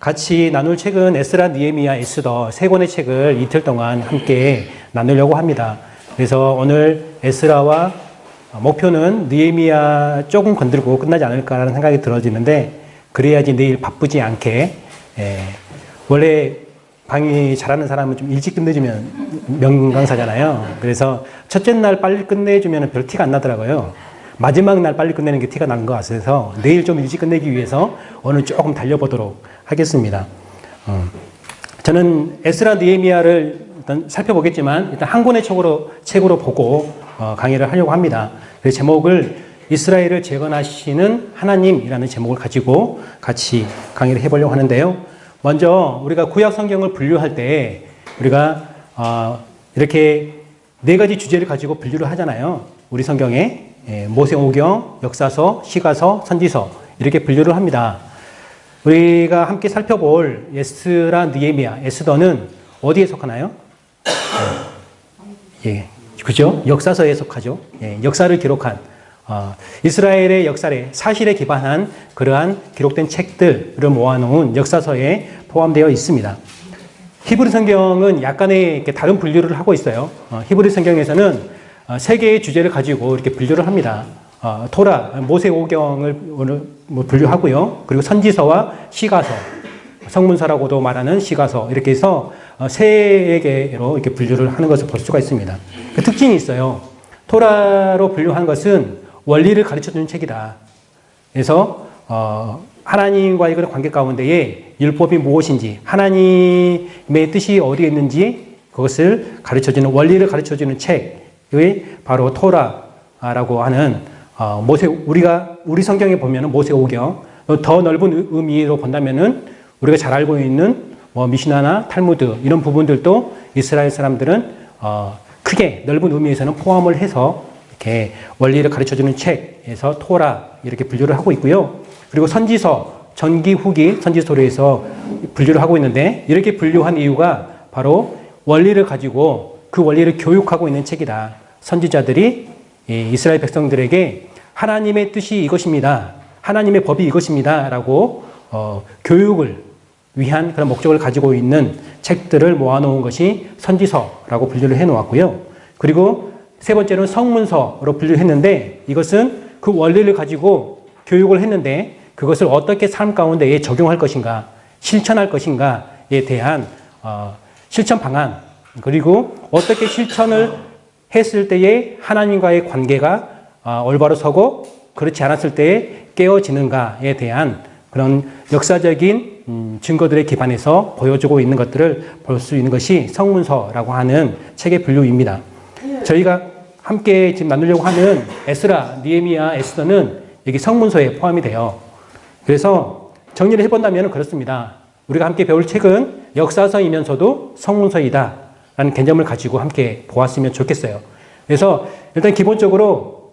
같이 나눌 책은 에스라, 느헤미야, 에스더 세 권의 책을 이틀 동안 함께 나누려고 합니다. 그래서 오늘 에스라와 목표는 느헤미야 조금 건들고 끝나지 않을까라는 생각이 들어지는데, 그래야지 내일 바쁘지 않게, 원래 강의 잘하는 사람은 좀 일찍 끝내주면 명강사잖아요. 그래서 첫째 날 빨리 끝내주면 별 티가 안 나더라고요. 마지막 날 빨리 끝내는 게 티가 나는 것 같아서 내일 좀 일찍 끝내기 위해서 오늘 조금 달려보도록 하겠습니다. 저는 에스라, 느헤미야를 일단 살펴보겠지만 일단 한 권의 책으로 보고 강의를 하려고 합니다. 그래서 제목을 이스라엘을 재건하시는 하나님이라는 제목을 가지고 같이 강의를 해보려고 하는데요. 먼저 우리가 구약 성경을 분류할 때 우리가 이렇게 네 가지 주제를 가지고 분류를 하잖아요. 우리 성경에 모세오경, 역사서, 시가서, 선지서 이렇게 분류를 합니다. 우리가 함께 살펴볼 에스라, 느헤미야, 에스더는 어디에 속하나요? 예, 그죠? 역사서에 속하죠. 예, 역사를 기록한 이스라엘의 역사에 사실에 기반한 그러한 기록된 책들을 모아놓은 역사서에 포함되어 있습니다. 히브리 성경은 약간의 이렇게 다른 분류를 하고 있어요. 히브리 성경에서는 세 개의 주제를 가지고 이렇게 분류를 합니다. 토라, 모세오경을 분류하고요. 그리고 선지서와 시가서, 성문서라고도 말하는 시가서, 이렇게 해서 세 개로 이렇게 분류를 하는 것을 볼 수가 있습니다. 그 특징이 있어요. 토라로 분류한 것은 원리를 가르쳐주는 책이다. 그래서 하나님과의 관계 가운데에 율법이 무엇인지, 하나님의 뜻이 어디에 있는지 그것을 가르쳐주는, 원리를 가르쳐주는 책이 바로 토라라고 하는 우리 성경에 보면은 모세오경, 더 넓은 의미로 본다면은 우리가 잘 알고 있는 미시나나 탈무드 이런 부분들도 이스라엘 사람들은 크게 넓은 의미에서는 포함을 해서 이렇게 원리를 가르쳐주는 책에서 토라 이렇게 분류를 하고 있고요. 그리고 선지서, 전기, 후기, 선지서로에서 분류를 하고 있는데, 이렇게 분류한 이유가 바로 원리를 가지고 그 원리를 교육하고 있는 책이다. 선지자들이 이스라엘 백성들에게 하나님의 뜻이 이것입니다, 하나님의 법이 이것입니다 라고 교육을 위한 그런 목적을 가지고 있는 책들을 모아놓은 것이 선지서라고 분류를 해놓았고요. 그리고 세 번째는 성문서로 분류했는데, 이것은 그 원리를 가지고 교육을 했는데 그것을 어떻게 삶 가운데에 적용할 것인가, 실천할 것인가에 대한 실천 방안, 그리고 어떻게 실천을 했을 때에 하나님과의 관계가 올바로 서고 그렇지 않았을 때에 깨어지는가에 대한 그런 역사적인 증거들에 기반해서 보여주고 있는 것들을 볼 수 있는 것이 성문서라고 하는 책의 분류입니다. 저희가 함께 지금 나누려고 하는 에스라, 느헤미야, 에스더는 여기 성문서에 포함이 돼요. 그래서 정리를 해본다면 그렇습니다. 우리가 함께 배울 책은 역사서이면서도 성문서이다 라는 개념을 가지고 함께 보았으면 좋겠어요. 그래서 일단 기본적으로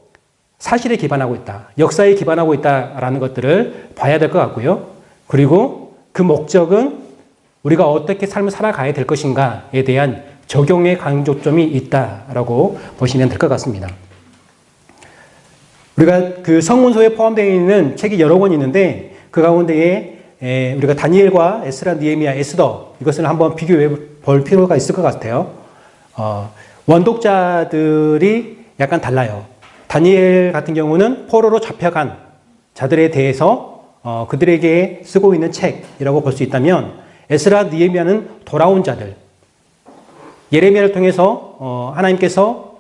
사실에 기반하고 있다, 역사에 기반하고 있다라는 것들을 봐야 될 것 같고요. 그리고 그 목적은 우리가 어떻게 삶을 살아가야 될 것인가에 대한 적용의 강조점이 있다라고 보시면 될 것 같습니다. 우리가 그 성문서에 포함되어 있는 책이 여러 권 있는데, 그 가운데에 우리가 다니엘과 에스라, 느헤미야, 에스더 이것을 한번 비교해 볼 필요가 있을 것 같아요. 원독자들이 약간 달라요. 다니엘 같은 경우는 포로로 잡혀간 자들에 대해서 그들에게 쓰고 있는 책이라고 볼 수 있다면, 에스라, 느헤미야는 돌아온 자들, 예레미야를 통해서 하나님께서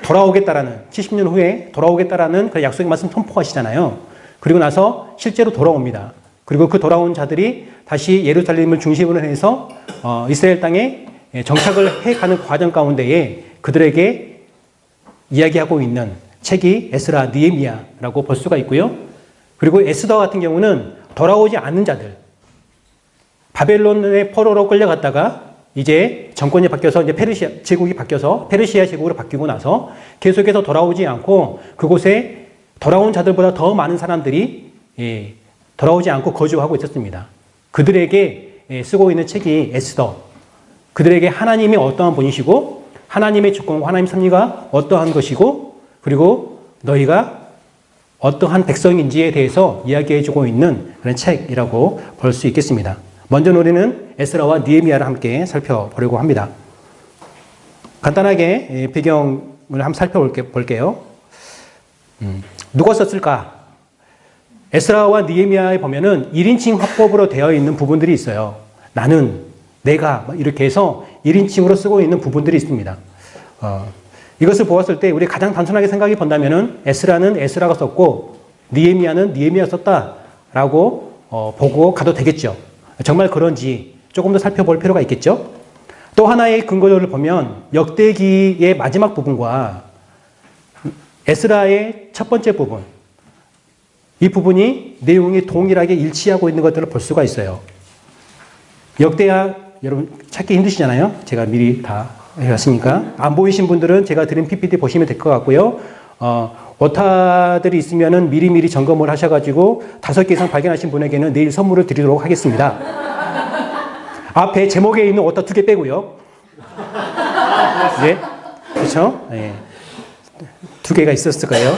돌아오겠다라는, 70년 후에 돌아오겠다라는 그 약속의 말씀 선포하시잖아요. 그리고 나서 실제로 돌아옵니다. 그리고 그 돌아온 자들이 다시 예루살렘을 중심으로 해서 이스라엘 땅에 정착을 해가는 과정 가운데에 그들에게 이야기하고 있는 책이 에스라, 느헤미야라고 볼 수가 있고요. 그리고 에스더 같은 경우는 돌아오지 않는 자들, 바벨론의 포로로 끌려갔다가 이제 정권이 바뀌어서 이제 페르시아 제국이 바뀌어서 페르시아 제국으로 바뀌고 나서 계속해서 돌아오지 않고 그곳에 돌아온 자들보다 더 많은 사람들이 돌아오지 않고 거주하고 있었습니다. 그들에게 쓰고 있는 책이 에스더, 그들에게 하나님이 어떠한 분이시고 하나님의 주권과 하나님의 섭리가 어떠한 것이고, 그리고 너희가 어떠한 백성인지에 대해서 이야기해주고 있는 그런 책이라고 볼 수 있겠습니다. 먼저 우리는 에스라와 느헤미야를 함께 살펴보려고 합니다. 간단하게 배경을 한번 살펴볼게요. 누가 썼을까? 에스라와 느헤미야에 보면은 1인칭 화법으로 되어 있는 부분들이 있어요. 나는, 내가 이렇게 해서 1인칭으로 쓰고 있는 부분들이 있습니다. 이것을 보았을 때 우리 가장 단순하게 생각해 본다면은 에스라는 에스라가 썼고 느헤미야는 느헤미야가 썼다라고 보고 가도 되겠죠. 정말 그런지 조금 더 살펴볼 필요가 있겠죠. 또 하나의 근거를 보면 역대기의 마지막 부분과 에스라의 첫 번째 부분, 이 부분이 내용이 동일하게 일치하고 있는 것들을 볼 수가 있어요. 역대하 여러분 찾기 힘드시잖아요. 제가 미리 다 해왔으니까. 안 보이신 분들은 제가 드린 PPT 보시면 될 것 같고요. 오타들이 있으면은 미리미리 점검을 하셔가지고 5개 이상 발견하신 분에게는 내일 선물을 드리도록 하겠습니다. 앞에 제목에 있는 오타 2개 빼고요. 네, 그렇죠? 네. 2개가 있었을 거예요.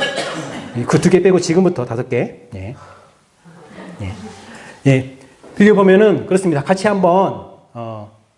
그 2개 빼고 지금부터 5개. 네. 네. 네. 비교보면은 그렇습니다. 같이 한번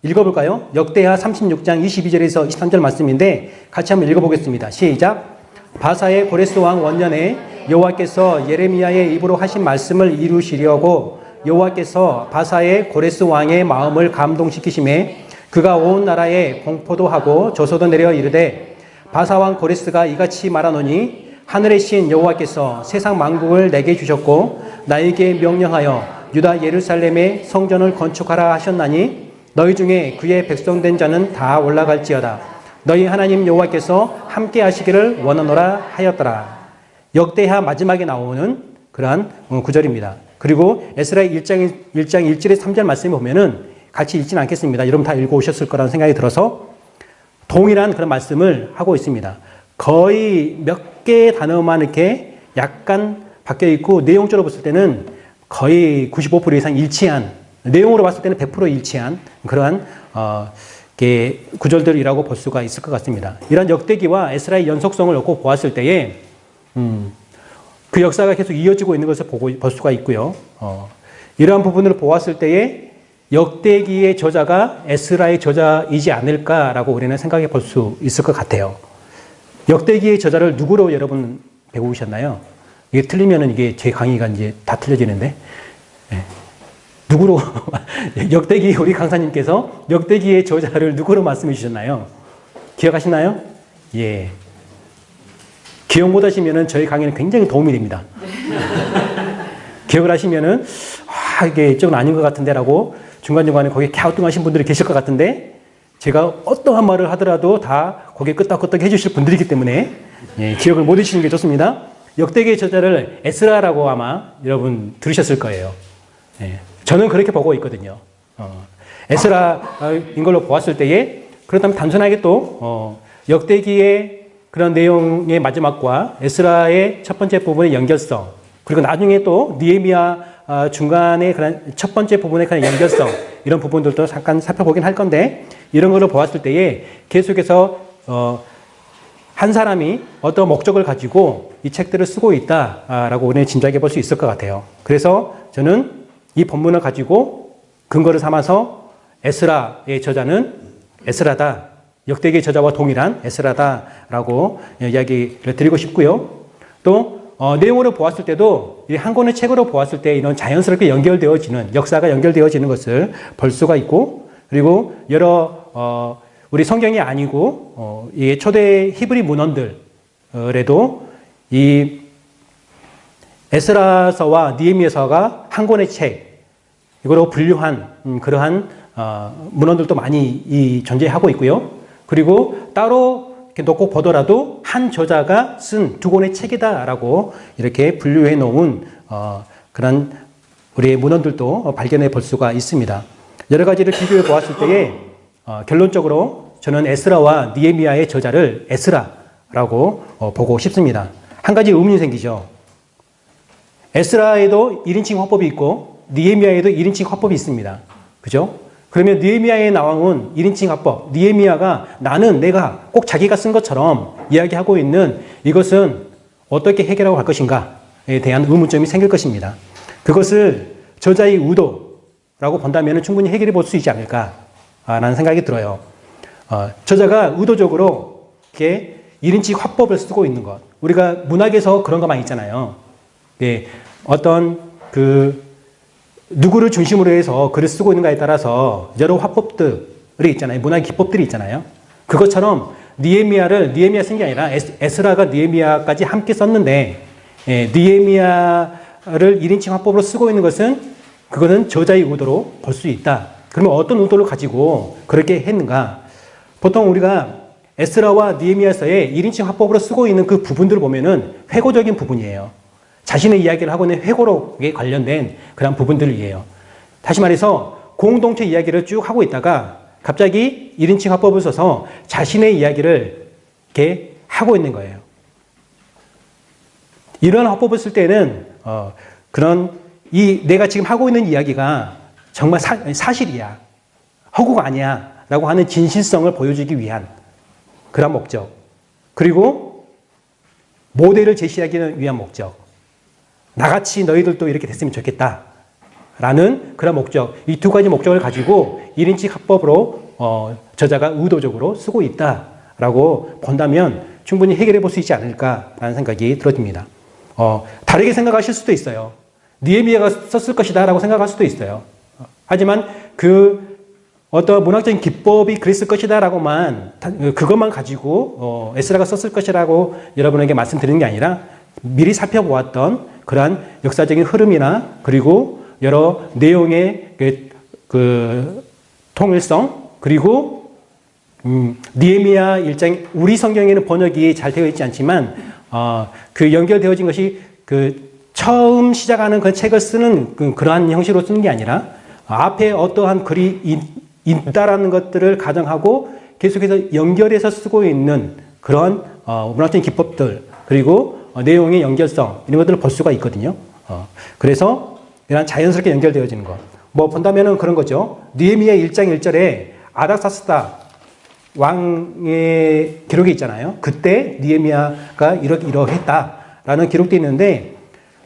읽어볼까요? 역대하 36장 22절에서 23절 말씀인데 같이 한번 읽어보겠습니다. 시작. 바사의 고레스 왕 원년에 여호와께서 예레미야의 입으로 하신 말씀을 이루시려고 여호와께서 바사의 고레스 왕의 마음을 감동시키심에 그가 온 나라에 공포도 하고 조소도 내려 이르되 바사 왕 고레스가 이같이 말하노니 하늘의 신 여호와께서 세상 만국을 내게 주셨고 나에게 명령하여 유다 예루살렘에 성전을 건축하라 하셨나니 너희 중에 그의 백성된 자는 다 올라갈지어다. 너희 하나님 여호와께서 함께 하시기를 원하노라 하였더라. 역대하 마지막에 나오는 그러한 구절입니다. 그리고 에스라 1장 1절에 3절 말씀을 보면은 같이 읽지는 않겠습니다. 여러분 다 읽어오셨을 거라는 생각이 들어서 동일한 그런 말씀을 하고 있습니다. 거의 몇 개의 단어만 이렇게 약간 바뀌어 있고 내용적으로 봤을 때는 거의 95% 이상 일치한, 내용으로 봤을 때는 100% 일치한 그러한 구절들이라고 볼 수가 있을 것 같습니다. 이런 역대기와 에스라의 연속성을 놓고 보았을 때에 그 역사가 계속 이어지고 있는 것을 볼 수가 있고요. 이러한 부분을 보았을 때에 역대기의 저자가 에스라의 저자이지 않을까라고 우리는 생각해 볼 수 있을 것 같아요. 역대기의 저자를 누구로 여러분 배우셨나요? 이게 틀리면은 이게 제 강의가 이제 다 틀려지는데. 네. 누구로, 역대기 우리 강사님께서 역대기의 저자를 누구로 말씀해 주셨나요? 기억하시나요? 예. 기억 못 하시면은 저희 강의는 굉장히 도움이 됩니다. 기억을 하시면은, 이게 이쪽은 아닌 것 같은데라고 중간중간에 거기에 갸우뚱하신 분들이 계실 것 같은데, 제가 어떠한 말을 하더라도 다 거기에 끄떡끄떡 해주실 분들이기 때문에, 예, 기억을 못 하시는 게 좋습니다. 역대기의 저자를 에스라라고 아마 여러분 들으셨을 거예요. 예. 저는 그렇게 보고 있거든요. 에스라인 걸로 보았을 때에 그렇다면 단순하게 또 역대기의 그런 내용의 마지막과 에스라의 첫 번째 부분의 연결성 그리고 나중에 또 느헤미야 중간에 그런 첫 번째 부분의 그런 연결성 이런 부분들도 잠깐 살펴보긴 할 건데 이런 걸로 보았을 때에 계속해서 한 사람이 어떤 목적을 가지고 이 책들을 쓰고 있다라고 우리는 짐작해 볼 수 있을 것 같아요. 그래서 저는 이 본문을 가지고 근거를 삼아서 에스라의 저자는 에스라다. 역대기의 저자와 동일한 에스라다라고 이야기를 드리고 싶고요. 또 내용으로 보았을 때도 한 권의 책으로 보았을 때 이런 자연스럽게 연결되어지는 역사가 연결되어지는 것을 볼 수가 있고 그리고 여러 우리 성경이 아니고 이 초대 히브리 문헌들에도 이 에스라서와 느헤미야서가 한 권의 책, 이거로 분류한 그러한 문헌들도 많이 존재하고 있고요. 그리고 따로 이렇게 놓고 보더라도 한 저자가 쓴 2권의 책이다라고 이렇게 분류해 놓은 그런 우리의 문헌들도 발견해 볼 수가 있습니다. 여러 가지를 비교해 보았을 때에 결론적으로 저는 에스라와 느헤미야의 저자를 에스라라고 보고 싶습니다. 한 가지 의문이 생기죠. 에스라에도 1인칭 화법이 있고 느헤미야에도 1인칭 화법이 있습니다. 그죠? 그러면 느헤미야의 나왕은 1인칭 화법, 느헤미야가 나는 내가 꼭 자기가 쓴 것처럼 이야기하고 있는 이것은 어떻게 해결하고 갈 것인가? 대한 의문점이 생길 것입니다. 그것을 저자의 의도라고 본다면 충분히 해결해 볼 수 있지 않을까라는 생각이 들어요. 저자가 의도적으로 이렇게 1인칭 화법을 쓰고 있는 것. 우리가 문학에서 그런 거 많이 있잖아요. 예, 어떤 누구를 중심으로 해서 글을 쓰고 있는가에 따라서 여러 화법들이 있잖아요. 문학 기법들이 있잖아요. 그것처럼 느헤미야 쓴 게 아니라 에스라가 느헤미야까지 함께 썼는데, 느헤미야를 1인칭 화법으로 쓰고 있는 것은 그거는 저자의 의도로 볼 수 있다. 그러면 어떤 의도를 가지고 그렇게 했는가? 보통 우리가 에스라와 느헤미야서에 1인칭 화법으로 쓰고 있는 그 부분들을 보면은 회고적인 부분이에요. 자신의 이야기를 하고 있는 회고록에 관련된 그런 부분들이에요. 다시 말해서 공동체 이야기를 쭉 하고 있다가 갑자기 1인칭 화법을 써서 자신의 이야기를 이렇게 하고 있는 거예요. 이런 화법을 쓸 때는 내가 지금 하고 있는 이야기가 정말 사실이야, 허구가 아니야 라고 하는 진실성을 보여주기 위한 그런 목적, 그리고 모델을 제시하기 위한 목적, 나같이 너희들도 이렇게 됐으면 좋겠다 라는 그런 목적, 이 두 가지 목적을 가지고 1인칭 화법으로 저자가 의도적으로 쓰고 있다라고 본다면 충분히 해결해 볼 수 있지 않을까라는 생각이 들어집니다. 다르게 생각하실 수도 있어요. 느헤미야가 썼을 것이다 라고 생각할 수도 있어요. 하지만 어떤 문학적인 기법이 그랬을 것이다 라고만, 그것만 가지고 에스라가 썼을 것이라고 여러분에게 말씀드리는 게 아니라 미리 살펴보았던 그러한 역사적인 흐름이나 그리고 여러 내용의 통일성, 그리고 느헤미야 1장, 우리 성경에는 번역이 잘 되어 있지 않지만 연결되어진 것이 처음 시작하는 그 책을 쓰는 그러한 형식으로 쓰는 게 아니라 앞에 어떠한 글이 있다라는 것들을 가정하고 계속해서 연결해서 쓰고 있는 그런 문학적인 기법들, 그리고 내용의 연결성, 이런 것들을 볼 수가 있거든요. 그래서 이런 자연스럽게 연결되어지는 것. 본다면은 그런 거죠. 느헤미야 1장 1절에 아닥사스다 왕의 기록이 있잖아요. 그때 느헤미야가 이러했다라는 기록도 있는데,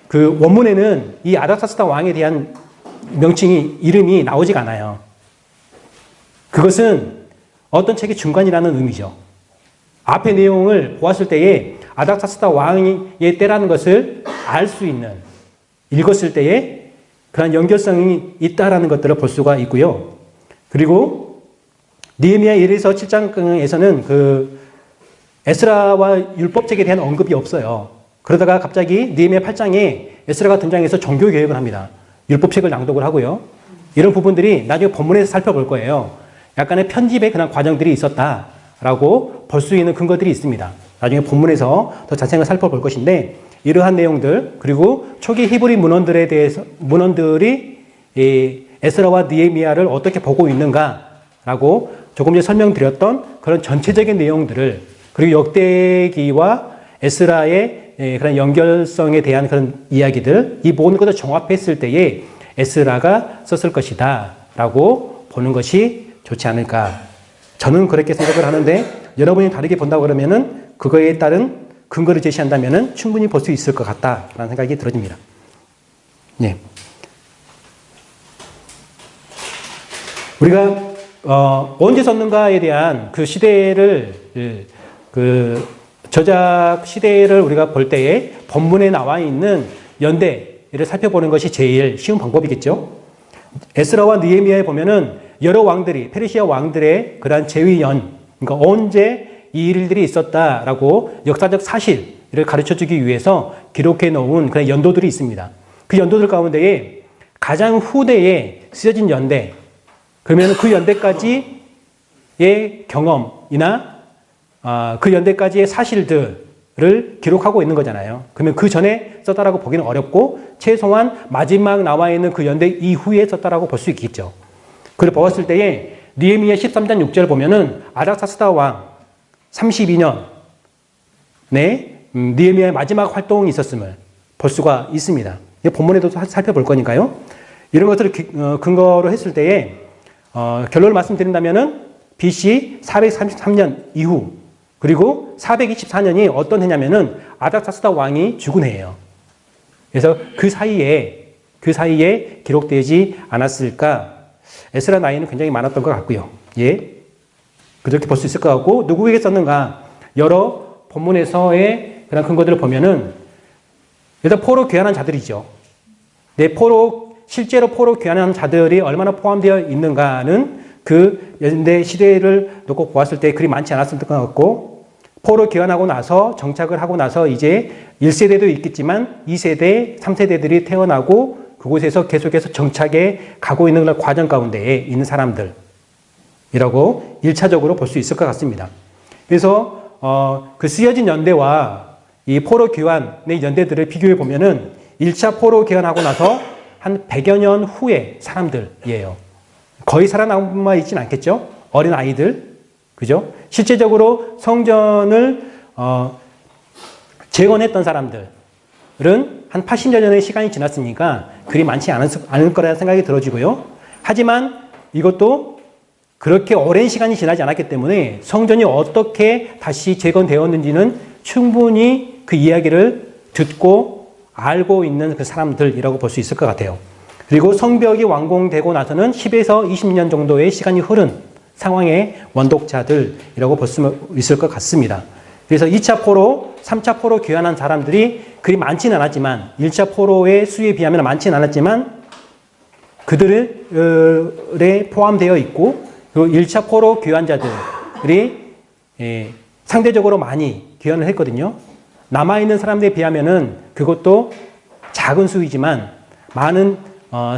그 원문에는 이 아닥사스다 왕에 대한 이름이 나오지가 않아요. 그것은 어떤 책의 중간이라는 의미죠. 앞의 내용을 보았을 때에 아닥사스다 왕의 때라는 것을 알 수 있는, 읽었을 때에 그런 연결성이 있다라는 것들을 볼 수가 있고요. 그리고 느헤미야 1에서 7장에서는 에스라와 율법책에 대한 언급이 없어요. 그러다가 갑자기 느헤미야 8장에 에스라가 등장해서 종교 개혁을 합니다. 율법책을 낭독을 하고요. 이런 부분들이 나중에 본문에서 살펴볼 거예요. 약간의 편집의 그런 과정들이 있었다라고 볼 수 있는 근거들이 있습니다. 나중에 본문에서 더 자세히 살펴볼 것인데, 이러한 내용들, 그리고 초기 히브리 문헌들이 에스라와 느헤미야를 어떻게 보고 있는가라고 조금 전에 설명드렸던 그런 전체적인 내용들을, 그리고 역대기와 에스라의 그런 연결성에 대한 그런 이야기들, 이 모든 것을 종합했을 때에 에스라가 썼을 것이다 라고 보는 것이 좋지 않을까. 저는 그렇게 생각을 하는데, 여러분이 다르게 본다고 그러면은 그거에 따른 근거를 제시한다면은 충분히 볼 수 있을 것 같다라는 생각이 들어집니다. 예. 우리가 언제 썼는가에 대한 그 시대를, 저작 시대를 우리가 볼 때에 본문에 나와 있는 연대를 살펴보는 것이 제일 쉬운 방법이겠죠. 에스라와 느헤미야에 보면은 여러 왕들이, 페르시아 왕들의 그러한 재위연, 그러니까 언제 이 일들이 있었다라고 역사적 사실을 가르쳐 주기 위해서 기록해 놓은 그런 연도들이 있습니다. 그 연도들 가운데에 가장 후대에 쓰여진 연대, 그러면 그 연대까지의 경험이나 그 연대까지의 사실들을 기록하고 있는 거잖아요. 그러면 그 전에 썼다라고 보기는 어렵고, 최소한 마지막 나와 있는 그 연대 이후에 썼다라고 볼 수 있겠죠. 그걸 보았을 때에 느헤미야 13장 6절 보면은 아닥사스다 왕 32년에 느헤미야의 마지막 활동이 있었음을 볼 수가 있습니다. 본문에도 살펴볼 거니까요. 이런 것들을 근거로 했을 때에 결론을 말씀드린다면은 BC 433년 이후, 그리고 424년이 어떤 해냐면은 아닥사스다 왕이 죽은 해예요. 그래서 그 사이에 기록되지 않았을까? 에스라 나이는 굉장히 많았던 것 같고요. 예. 그렇게 볼 수 있을 것 같고, 누구에게 썼는가? 여러 본문에서의 그런 근거들을 보면은, 일단 포로 귀환한 자들이죠. 실제로 포로 귀환한 자들이 얼마나 포함되어 있는가는 그 연대 시대를 놓고 보았을 때 그리 많지 않았을 것 같고, 포로 귀환하고 나서 정착을 하고 나서 이제 1세대도 있겠지만 2세대, 3세대들이 태어나고 그곳에서 계속해서 정착해 가고 있는 과정 가운데에 있는 사람들이라고 1차적으로 볼 수 있을 것 같습니다. 그래서 그 쓰여진 연대와 이 포로 귀환의 연대들을 비교해 보면은 1차 포로 귀환하고 나서 한 100여 년 후의 사람들이에요. 거의 살아남아 있진 않겠죠? 어린 아이들. 그죠? 실제적으로 성전을 재건했던 사람들은 한 80여 년의 시간이 지났으니까 그리 많지 않을 거라는 생각이 들어지고요. 하지만 이것도 그렇게 오랜 시간이 지나지 않았기 때문에 성전이 어떻게 다시 재건되었는지는 충분히 그 이야기를 듣고 알고 있는 그 사람들이라고 볼 수 있을 것 같아요. 그리고 성벽이 완공되고 나서는 10에서 20년 정도의 시간이 흐른 상황의 원독자들이라고 볼 수 있을 것 같습니다. 그래서 2차 포로, 3차 포로 귀환한 사람들이 그리 많지는 않았지만 1차 포로의 수에 비하면 많지는 않았지만 그들에 포함되어 있고 그리고 1차 포로 귀환자들이 상대적으로 많이 귀환을 했거든요. 남아있는 사람들에 비하면은 그것도 작은 수이지만 많은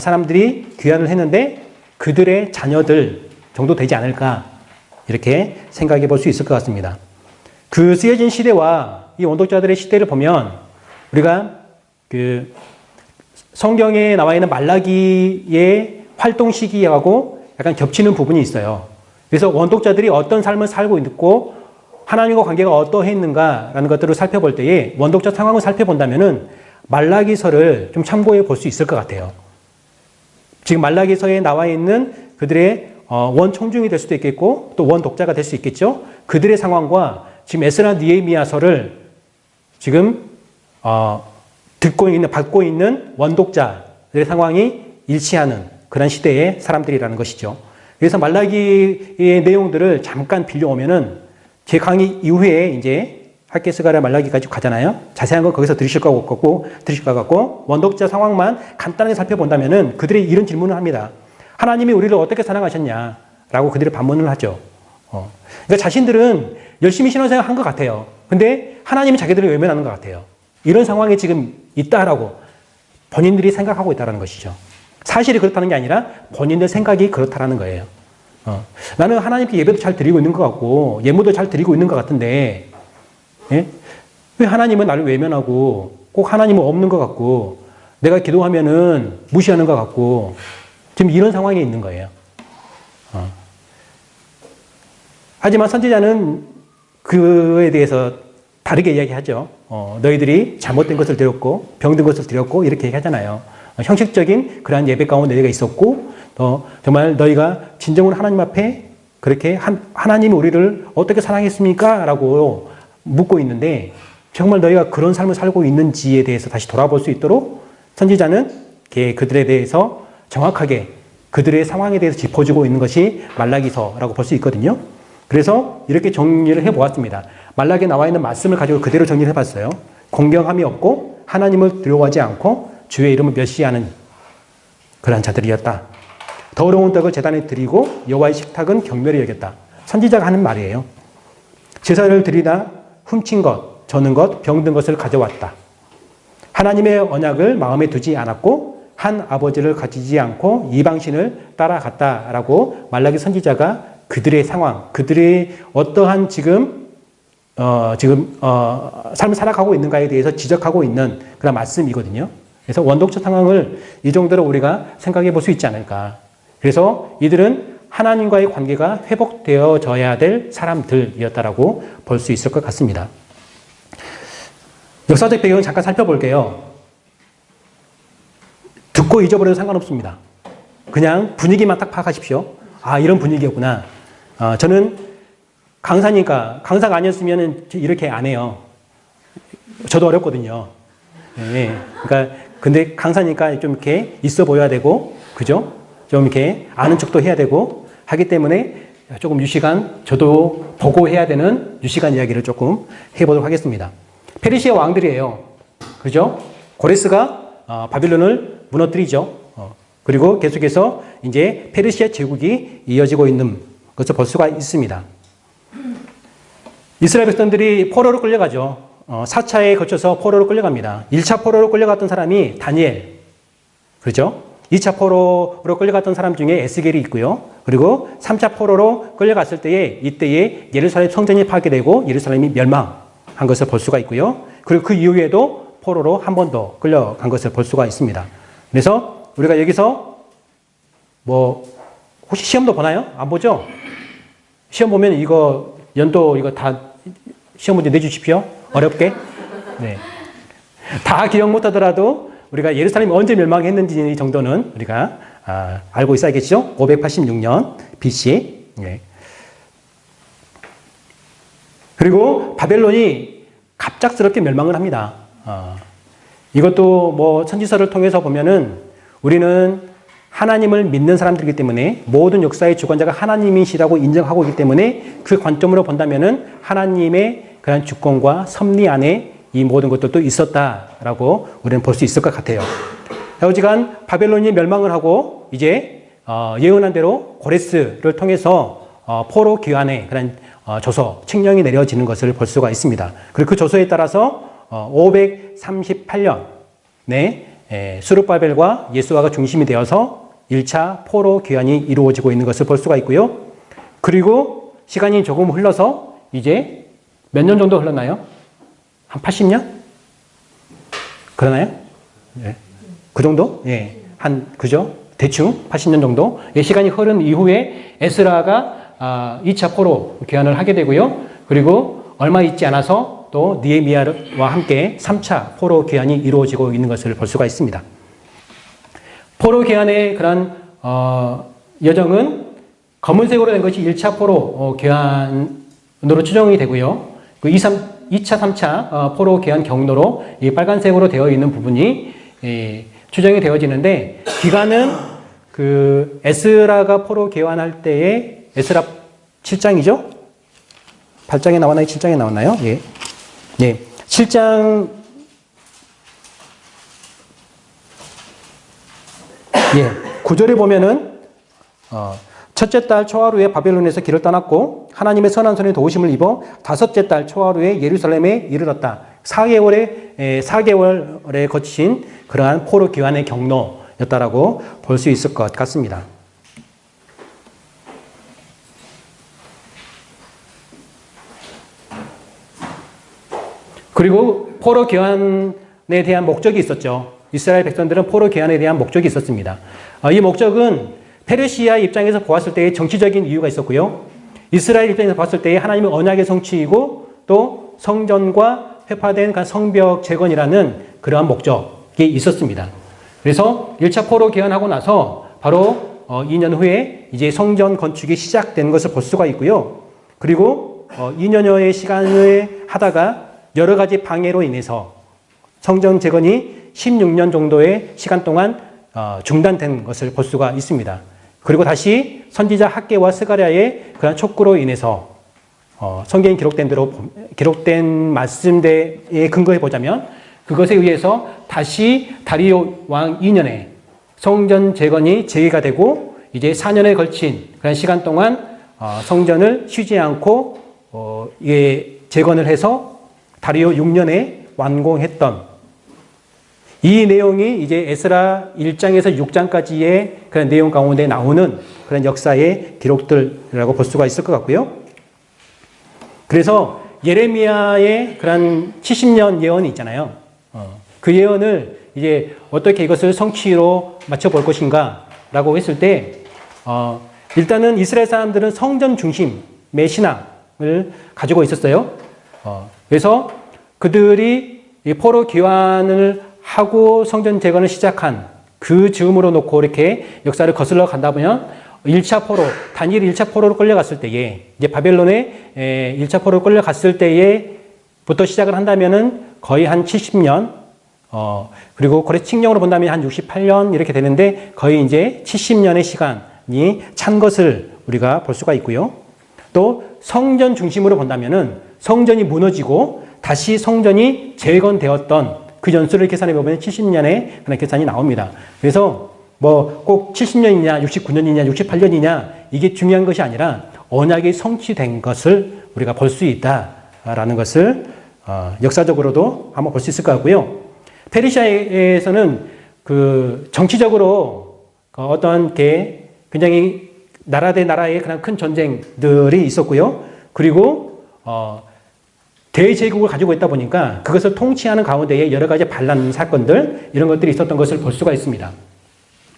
사람들이 귀환을 했는데 그들의 자녀들 정도 되지 않을까 이렇게 생각해 볼 수 있을 것 같습니다. 그 쓰여진 시대와 이 원독자들의 시대를 보면 우리가 그 성경에 나와 있는 말라기의 활동 시기하고 약간 겹치는 부분이 있어요. 그래서 원독자들이 어떤 삶을 살고 있고 하나님과 관계가 어떠했는가라는 것들을 살펴볼 때에 원독자 상황을 살펴본다면은 말라기서를 좀 참고해 볼 수 있을 것 같아요. 지금 말라기서에 나와 있는 그들의 원총중이 될 수도 있겠고 또 원독자가 될 수 있겠죠. 그들의 상황과 지금 에스라 느헤미야서를 지금 받고 있는 원독자들의 상황이 일치하는 그런 시대의 사람들이라는 것이죠. 그래서 말라기의 내용들을 잠깐 빌려오면은 제 강의 이후에 이제 학개스가랴 말라기까지 가잖아요. 자세한 건 거기서 들으실 것 같고 원독자 상황만 간단하게 살펴본다면은 그들이 이런 질문을 합니다. 하나님이 우리를 어떻게 사랑하셨냐라고 그들이 반문을 하죠. 그러니까 자신들은 열심히 신앙생활 한 것 같아요. 근데 하나님이 자기들을 외면하는 것 같아요. 이런 상황에 지금 있다라고 본인들이 생각하고 있다는 것이죠. 사실이 그렇다는 게 아니라 본인들 생각이 그렇다는 거예요. 나는 하나님께 예배도 잘 드리고 있는 것 같고 예물도 잘 드리고 있는 것 같은데 예? 왜 하나님은 나를 외면하고 꼭 하나님은 없는 것 같고 내가 기도하면은 무시하는 것 같고 지금 이런 상황에 있는 거예요. 하지만 선지자는 그에 대해서 다르게 이야기하죠. 너희들이 잘못된 것을 드렸고 병든 것을 드렸고 이렇게 얘기하잖아요. 형식적인 그러한 예배 가운데 너희가 있었고 또 정말 너희가 진정으로 하나님 앞에 그렇게 하나님이 우리를 어떻게 사랑했습니까? 라고 묻고 있는데 정말 너희가 그런 삶을 살고 있는지에 대해서 다시 돌아볼 수 있도록 선지자는 그들에 대해서 정확하게 그들의 상황에 대해서 짚어주고 있는 것이 말라기서라고 볼 수 있거든요. 그래서 이렇게 정리를 해보았습니다. 말라기에 나와 있는 말씀을 가지고 그대로 정리를 해봤어요. 공경함이 없고 하나님을 두려워하지 않고 주의 이름을 멸시하는 그런 자들이었다. 더러운 떡을 제단에 드리고 여호와의 식탁은 경멸히 여겼다. 선지자가 하는 말이에요. 제사를 드리다 훔친 것, 저는 것, 병든 것을 가져왔다. 하나님의 언약을 마음에 두지 않았고 한 아버지를 가지지 않고 이방신을 따라갔다라고 말라기 선지자가 그들의 상황, 그들의 어떠한 지금 삶을 살아가고 있는가에 대해서 지적하고 있는 그런 말씀이거든요. 그래서 원독자 상황을 이 정도로 우리가 생각해 볼 수 있지 않을까. 그래서 이들은 하나님과의 관계가 회복되어져야 될 사람들이었다라고 볼 수 있을 것 같습니다. 역사적 배경을 잠깐 살펴볼게요. 듣고 잊어버려도 상관없습니다. 그냥 분위기만 딱 파악하십시오. 아, 이런 분위기였구나. 저는 강사니까 강사가 아니었으면 이렇게 안 해요. 저도 어렵거든요. 네. 그러니까 근데 강사니까 좀 이렇게 있어 보여야 되고, 그죠? 좀 이렇게 아는 척도 해야 되고 하기 때문에 조금 유시간, 저도 보고 해야 되는 유시간 이야기를 조금 해보도록 하겠습니다. 페르시아 왕들이에요. 그죠? 고레스가 바빌론을 무너뜨리죠. 그리고 계속해서 이제 페르시아 제국이 이어지고 있는 것을 볼 수가 있습니다. 이스라엘 백성들이 포로로 끌려가죠. 4차에 거쳐서 포로로 끌려갑니다. 1차 포로로 끌려갔던 사람이 다니엘. 그렇죠? 2차 포로로 끌려갔던 사람 중에 에스겔이 있고요. 그리고 3차 포로로 끌려갔을 때에 이때에 예루살렘 성전이 파괴되고 예루살렘이 멸망한 것을 볼 수가 있고요. 그리고 그 이후에도 포로로 한 번 더 끌려간 것을 볼 수가 있습니다. 그래서 우리가 여기서 혹시 시험도 보나요? 안 보죠? 시험 보면 이거 연도 이거 다 시험 문제 내주십시오. 어렵게. 네. 다 기억 못하더라도 우리가 예루살렘이 언제 멸망했는지 정도는 우리가 알고 있어야겠죠? 586년 BC. 네. 그리고 바벨론이 갑작스럽게 멸망을 합니다. 이것도 선지서를 통해서 보면은 우리는 하나님을 믿는 사람들이기 때문에 모든 역사의 주관자가 하나님이시라고 인정하고 있기 때문에 그 관점으로 본다면은 하나님의 그런 주권과 섭리 안에 이 모든 것들도 있었다라고 우리는 볼 수 있을 것 같아요. 어지간 바벨론이 멸망을 하고 이제 예언한 대로 고레스를 통해서 포로 귀환의 그런 조서, 칙령이 내려지는 것을 볼 수가 있습니다. 그리고 그 조서에 따라서 538년에 스룹바벨과 예수아가 중심이 되어서 1차 포로 귀환이 이루어지고 있는 것을 볼 수가 있고요. 그리고 시간이 조금 흘러서 이제 몇 년 정도 흘렀나요? 한 80년? 그러나요? 예. 그 정도? 예. 그죠? 대충 80년 정도. 예, 시간이 흐른 이후에 에스라가 2차 포로 귀환을 하게 되고요. 그리고 얼마 있지 않아서 또 느헤미야와 함께 3차 포로 귀환이 이루어지고 있는 것을 볼 수가 있습니다. 포로 귀환의 그런 여정은 검은색으로 된 것이 1차 포로 귀환으로 추정이 되고요. 그 2차, 3차 포로 귀환 경로로 이 빨간색으로 되어 있는 부분이 추정이 되어지는데 기간은 그 에스라가 포로 귀환할 때에 에스라 7장이죠? 8장에 나왔나요? 7장에 나왔나요? 예. 예. 7장 예. 9절에 보면은 첫째 달 초하루에 바벨론에서 길을 떠났고 하나님의 선한 손에 도우심을 입어 다섯째 달 초하루에 예루살렘에 이르렀다. 4개월에 거친 그러한 포로 귀환의 경로였다라고 볼 수 있을 것 같습니다. 그리고 포로 귀환에 대한 목적이 있었죠. 이스라엘 백성들은 포로 귀환에 대한 목적이 있었습니다. 이 목적은 페르시아 입장에서 보았을 때의 정치적인 이유가 있었고요. 이스라엘 입장에서 봤을 때의 하나님의 언약의 성취이고 또 성전과 회파된 성벽 재건이라는 그러한 목적이 있었습니다. 그래서 1차 포로 귀환하고 나서 바로 2년 후에 이제 성전 건축이 시작된 것을 볼 수가 있고요. 그리고 2년여의 시간을 하다가 여러 가지 방해로 인해서 성전 재건이 16년 정도의 시간 동안 중단된 것을 볼 수가 있습니다. 그리고 다시 선지자 학개와 스가랴의 그런 촉구로 인해서 성경에 기록된 대로 기록된 말씀대에 근거해 보자면 그것에 의해서 다시 다리오 왕 2년에 성전 재건이 재개가 되고 이제 4년에 걸친 그런 시간 동안 성전을 쉬지 않고 재건을 해서 다리오 6년에 완공했던 이 내용이 이제 에스라 1장에서 6장까지의 그런 내용 가운데 나오는 그런 역사의 기록들이라고 볼 수가 있을 것 같고요. 그래서 예레미야의 그런 70년 예언이 있잖아요. 그 예언을 이제 어떻게 이것을 성취로 맞춰볼 것인가라고 했을 때, 일단은 이스라엘 사람들은 성전 중심의 신앙을 가지고 있었어요. 그래서 그들이 이 포로 귀환을 하고 성전 재건을 시작한 그 즈음으로 놓고 이렇게 역사를 거슬러 간다 보면 1차 포로, 다니엘이 1차 포로로 끌려갔을 때에 이제 바벨론에 1차 포로로 끌려갔을 때에부터 시작을 한다면은 거의 한 70년 그리고 고레스 칙령으로 본다면 한 68년 이렇게 되는데 거의 이제 70년의 시간이 찬 것을 우리가 볼 수가 있고요. 또 성전 중심으로 본다면은 성전이 무너지고 다시 성전이 재건되었던 그 연수를 계산해 보면 70년의 그런 계산이 나옵니다. 그래서 뭐 꼭 70년이냐, 69년이냐, 68년이냐 이게 중요한 것이 아니라 언약이 성취된 것을 우리가 볼 수 있다라는 것을 역사적으로도 한번 볼 수 있을 것 같고요. 페르시아에서는 그 정치적으로 어떤 게 굉장히 나라 대 나라의 그런 큰 전쟁들이 있었고요. 그리고 대제국을 가지고 있다 보니까 그것을 통치하는 가운데에 여러 가지 반란 사건들 이런 것들이 있었던 것을 볼 수가 있습니다.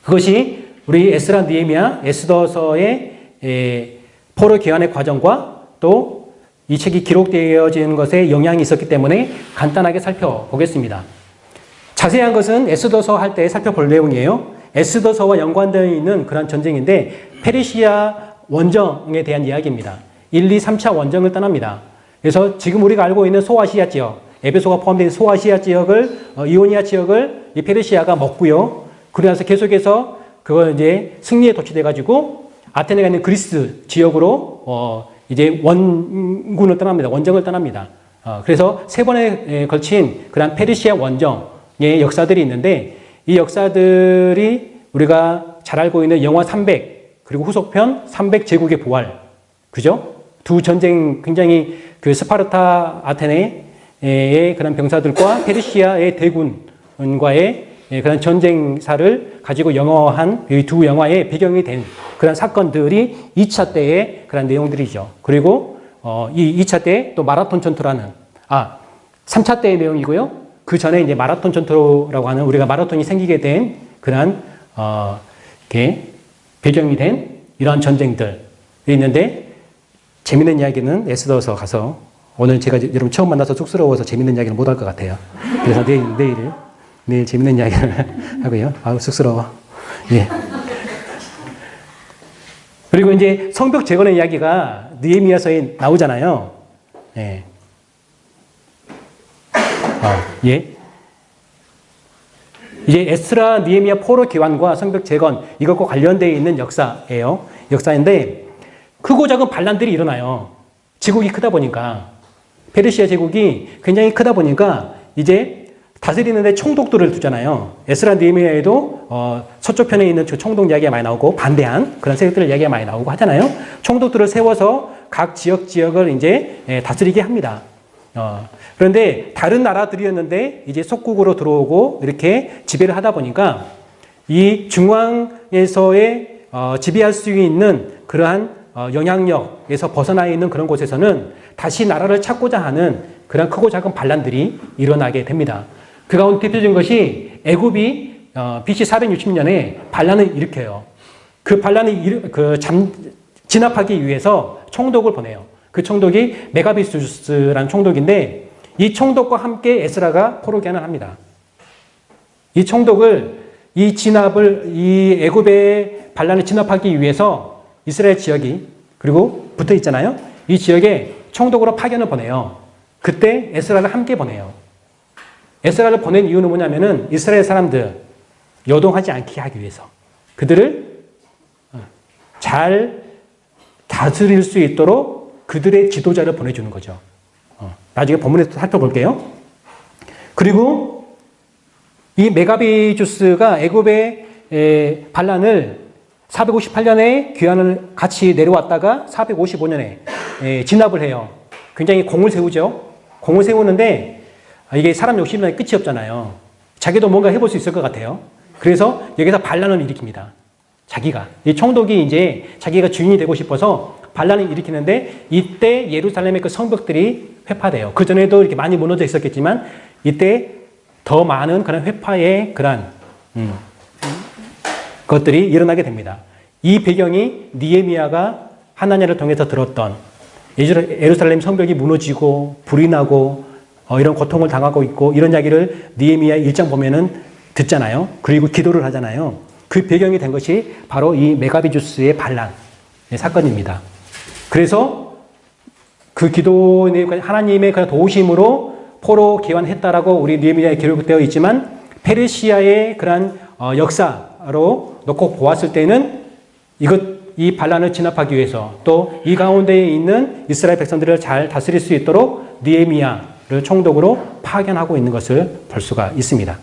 그것이 우리 에스라, 느헤미야, 에스더서의 포로 귀환의 과정과 또 이 책이 기록되어진 것에 영향이 있었기 때문에 간단하게 살펴보겠습니다. 자세한 것은 에스더서 할 때 살펴볼 내용이에요. 에스더서와 연관되어 있는 그런 전쟁인데 페르시아 원정에 대한 이야기입니다. 1, 2, 3차 원정을 떠납니다. 그래서 지금 우리가 알고 있는 소아시아 지역, 에베소가 포함된 소아시아 지역을 이오니아 지역을 이 페르시아가 먹고요. 그러면서 계속해서 그걸 이제 승리에 도취돼 가지고 아테네가 있는 그리스 지역으로 이제 원군을 떠납니다. 원정을 떠납니다. 그래서 세 번에 걸친 그런 페르시아 원정의 역사들이 있는데 이 역사들이 우리가 잘 알고 있는 영화 300 그리고 후속편 300 제국의 부활, 그죠? 두 전쟁 굉장히 그 스파르타 아테네의 그런 병사들과 페르시아의 대군과의 그런 전쟁사를 가지고 영화한 이 두 영화의 배경이 된 그런 사건들이 2차 때의 그런 내용들이죠. 그리고 이 2차 때 또 마라톤 전투라는 3차 때의 내용이고요. 그 전에 이제 마라톤 전투라고 하는 우리가 마라톤이 생기게 된 그런 배경이 된 이러한 전쟁들이 있는데 재밌는 이야기는 에스더서 가서 오늘 제가 여러분 처음 만나서 쑥스러워서 재밌는 이야기를 못 할 것 같아요. 그래서 내일 재밌는 이야기를 하고요. 아우, 쑥스러워. 예. 그리고 이제 성벽 재건의 이야기가 느헤미야서에 나오잖아요. 예. 예. 이제 에스라, 느헤미야 포로 귀환과 성벽 재건 이것과 관련되어 있는 역사예요. 역사인데 크고 작은 반란들이 일어나요. 제국이 크다 보니까 페르시아 제국이 굉장히 크다 보니까 이제 다스리는데 총독들을 두잖아요. 에스라, 느헤미야에도 서쪽 편에 있는 총독 이야기가 많이 나오고 반대한 그런 세력들 이야기가 많이 나오고 하잖아요. 총독들을 세워서 각 지역을 이제 다스리게 합니다. 그런데 다른 나라들이었는데 이제 속국으로 들어오고 이렇게 지배를 하다 보니까 이 중앙에서의 지배할 수 있는 그러한 영향력에서 벗어나 있는 그런 곳에서는 다시 나라를 찾고자 하는 그런 크고 작은 반란들이 일어나게 됩니다. 그 가운데 대표적인 것이 애굽이 BC 460년에 반란을 일으켜요. 그 반란을 진압하기 위해서 총독을 보내요. 그 총독이 메가비수스라는 총독인데 이 총독과 함께 에스라가 포로 귀환을 합니다. 이 총독을 이 애굽의 반란을 진압하기 위해서 이스라엘 지역이 그리고 붙어 있잖아요. 이 지역에 총독으로 파견을 보내요. 그때 에스라를 함께 보내요. 에스라를 보낸 이유는 뭐냐면은 이스라엘 사람들 요동하지 않게 하기 위해서 그들을 잘 다스릴 수 있도록 그들의 지도자를 보내주는 거죠. 나중에 본문에서 살펴볼게요. 그리고 이 메가비주스가 애굽의 반란을 458년에 귀환을 같이 내려왔다가 455년에 진압을 해요. 굉장히 공을 세우죠. 공을 세우는데 이게 사람 욕심이 끝이 없잖아요. 자기도 뭔가 해볼 수 있을 것 같아요. 그래서 여기서 반란을 일으킵니다. 이 총독이 이제 자기가 주인이 되고 싶어서 반란을 일으키는데 이때 예루살렘의 그 성벽들이 회파돼요. 그전에도 이렇게 많이 무너져 있었겠지만 이때 더 많은 그런 회파의 그런 것들이 일어나게 됩니다. 이 배경이 느헤미야가 하나냐를 통해서 들었던 예루살렘 성벽이 무너지고 불이 나고 이런 고통을 당하고 있고 이런 이야기를 느헤미야 1장 보면은 듣잖아요. 그리고 기도를 하잖아요. 그 배경이 된 것이 바로 이 메가비주스의 반란 사건입니다. 그래서 그 기도의 하나님의 그런 도우심으로 포로 귀환했다라고 우리 느헤미야에 기록되어 있지만 페르시아의 그러한 역사로 놓고 보았을 때는 이 반란을 진압하기 위해서 또 이 가운데에 있는 이스라엘 백성들을 잘 다스릴 수 있도록 느헤미야를 총독으로 파견하고 있는 것을 볼 수가 있습니다.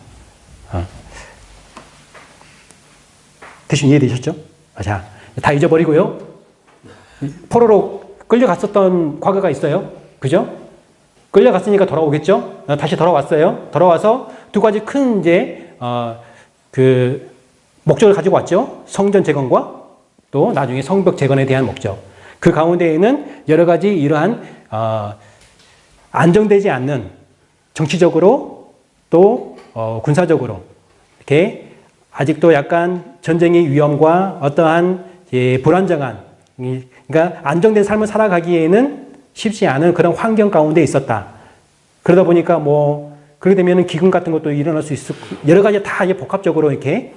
대충 이해되셨죠? 자, 다 잊어버리고요. 포로로 끌려갔었던 과거가 있어요. 그죠? 끌려갔으니까 돌아오겠죠? 다시 돌아왔어요. 돌아와서 두 가지 큰 목적을 가지고 왔죠. 성전 재건과 또 나중에 성벽 재건에 대한 목적. 그 가운데에는 여러 가지 이러한 안정되지 않는 정치적으로 또 군사적으로 이렇게 아직도 약간 전쟁의 위험과 어떠한 불안정한, 그러니까 안정된 삶을 살아가기에는 쉽지 않은 그런 환경 가운데 있었다. 그러다 보니까 그렇게 되면 기근 같은 것도 일어날 수 있을, 여러 가지 다 복합적으로 이렇게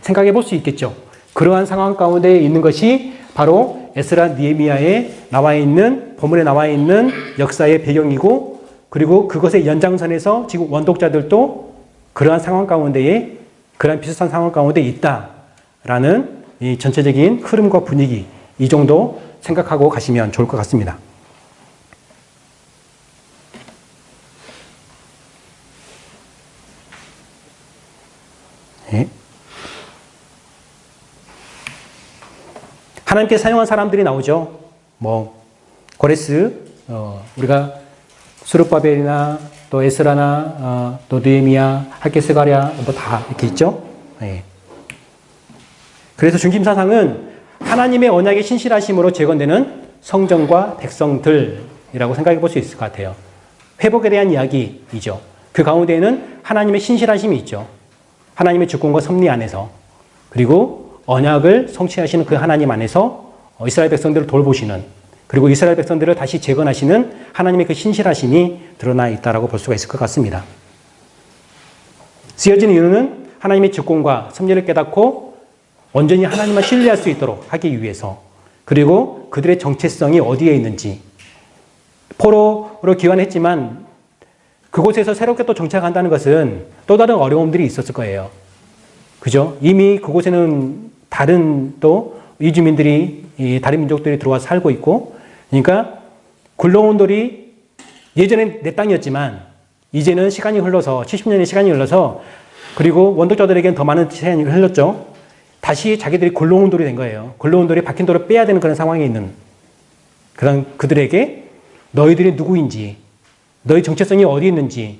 생각해 볼 수 있겠죠. 그러한 상황 가운데 있는 것이 바로 에스라 느헤미야에 나와 있는, 본문에 나와 있는 역사의 배경이고, 그리고 그것의 연장선에서 지금 원독자들도 그러한 상황 가운데에, 그러한 비슷한 상황 가운데 있다라는 이 전체적인 흐름과 분위기, 이 정도 생각하고 가시면 좋을 것 같습니다. 네. 하나님께 사용한 사람들이 나오죠. 고레스, 우리가 스룹바벨이나 또 에스라나 또 느헤미야, 할게스가랴 다 이렇게 있죠. 네. 그래서 중심사상은 하나님의 언약의 신실하심으로 재건되는 성전과 백성들이라고 생각해 볼 수 있을 것 같아요. 회복에 대한 이야기이죠. 그 가운데에는 하나님의 신실하심이 있죠. 하나님의 주권과 섭리 안에서, 그리고 언약을 성취하시는 그 하나님 안에서 이스라엘 백성들을 돌보시는, 그리고 이스라엘 백성들을 다시 재건하시는 하나님의 그 신실하심이 드러나 있다라고 볼 수가 있을 것 같습니다. 쓰여진 이유는 하나님의 주권과 섭리를 깨닫고 온전히 하나님만 신뢰할 수 있도록 하기 위해서, 그리고 그들의 정체성이 어디에 있는지, 포로로 귀환했지만 그곳에서 새롭게 또 정착한다는 것은 또 다른 어려움들이 있었을 거예요. 그죠? 이미 그곳에는 다른 또 이주민들이, 다른 민족들이 들어와 살고 있고, 그러니까 굴러온 돌이 예전엔 내 땅이었지만 이제는 시간이 흘러서 70년의 시간이 흘러서, 그리고 원독자들에게는 더 많은 시간이 흘렀죠. 다시 자기들이 굴러온 돌이 된 거예요. 굴러온 돌이 박힌 돌을 빼야 되는 그런 상황에 있는 그런 그들에게 너희들이 누구인지, 너희 정체성이 어디 있는지,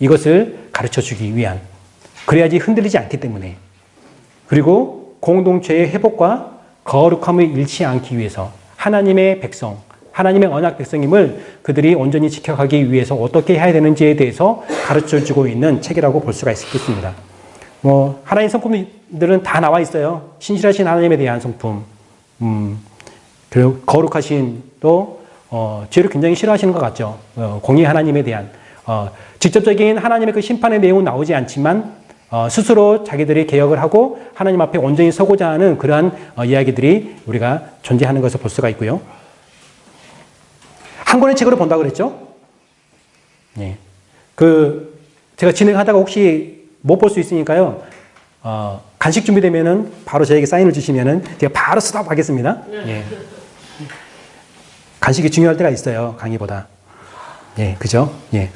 이것을 가르쳐 주기 위한, 그래야지 흔들리지 않기 때문에, 그리고 공동체의 회복과 거룩함을 잃지 않기 위해서 하나님의 백성, 하나님의 언약 백성임을 그들이 온전히 지켜가기 위해서 어떻게 해야 되는지에 대해서 가르쳐주고 있는 책이라고 볼 수가 있겠습니다. 하나님 성품들은 다 나와 있어요. 신실하신 하나님에 대한 성품, 그리고 거룩하신 또 죄를 굉장히 싫어하시는 것 같죠. 공의 하나님에 대한 직접적인 하나님의 그 심판의 내용은 나오지 않지만 스스로 자기들이 개혁을 하고 하나님 앞에 온전히 서고자 하는 그러한 이야기들이 우리가 존재하는 것을 볼 수가 있고요. 한 권의 책으로 본다고 그랬죠? 예. 제가 진행하다가 혹시 못 볼 수 있으니까요. 간식 준비되면은 바로 저에게 사인을 주시면은 제가 바로 스톱하겠습니다. 예. 간식이 중요할 때가 있어요. 강의보다. 예, 그죠? 예.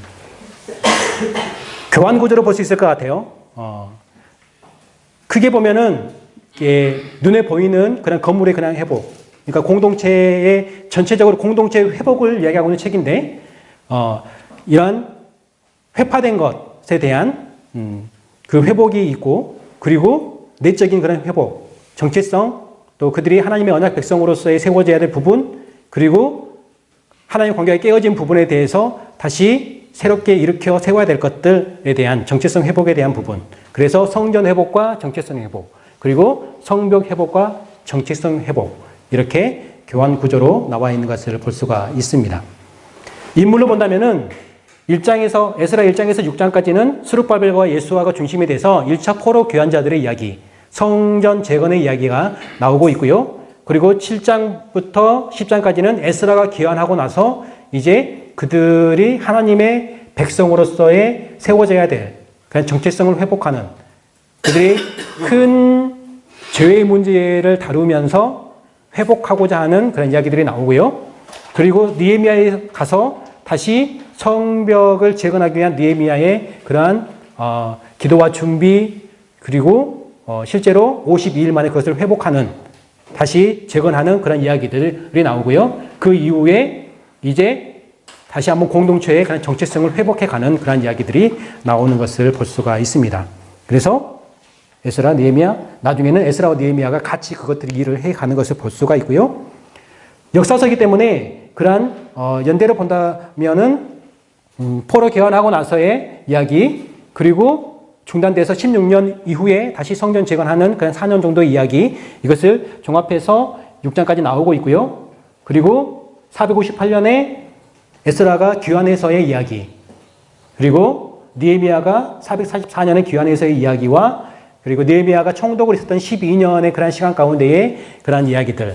교환 구조로 볼 수 있을 것 같아요. 크게 보면은 눈에 보이는 그런 건물의 그냥 회복, 그러니까 공동체의 전체적으로 공동체의 회복을 이야기하고 있는 책인데, 이러한 회파된 것에 대한 그 회복이 있고, 그리고 내적인 그런 회복, 정체성, 또 그들이 하나님의 언약 백성으로서의 세워져야 될 부분, 그리고 하나님의 관계가 깨어진 부분에 대해서 다시 새롭게 일으켜 세워야 될 것들에 대한 정체성 회복에 대한 부분. 그래서 성전 회복과 정체성 회복, 그리고 성벽 회복과 정체성 회복, 이렇게 교환 구조로 나와 있는 것을 볼 수가 있습니다. 인물로 본다면은 에스라 1장에서 6장까지는 스룹바벨과 예수아가 중심이 돼서 1차 포로 귀환자들의 이야기, 성전 재건의 이야기가 나오고 있고요. 그리고 7장부터 10장까지는 에스라가 귀환하고 나서 이제 그들이 하나님의 백성으로서의 세워져야 될 그런 정체성을 회복하는, 그들이 큰 죄의 문제를 다루면서 회복하고자 하는 그런 이야기들이 나오고요. 그리고 느헤미야에 가서 다시 성벽을 재건하기 위한 느헤미야의 그러한 기도와 준비, 그리고 실제로 52일 만에 그것을 회복하는, 다시 재건하는 그런 이야기들이 나오고요. 그 이후에 이제 다시 한번 공동체의 그런 정체성을 회복해가는 그런 이야기들이 나오는 것을 볼 수가 있습니다. 그래서 에스라, 느헤미야, 나중에는 에스라와 느헤미야가 같이 그것들이 일을 해가는 것을 볼 수가 있고요. 역사서이기 때문에 그러한 연대로 본다면은 포로 개헌하고 나서의 이야기, 그리고 중단돼서 16년 이후에 다시 성전 재건하는 그런 4년 정도의 이야기, 이것을 종합해서 6장까지 나오고 있고요. 그리고 458년에 에스라가 귀환해서의 이야기, 그리고 느헤미야가 444년에 귀환해서의 이야기와, 그리고 느헤미야가 총독을 있었던 12년의 그런 시간 가운데의 그런 이야기들,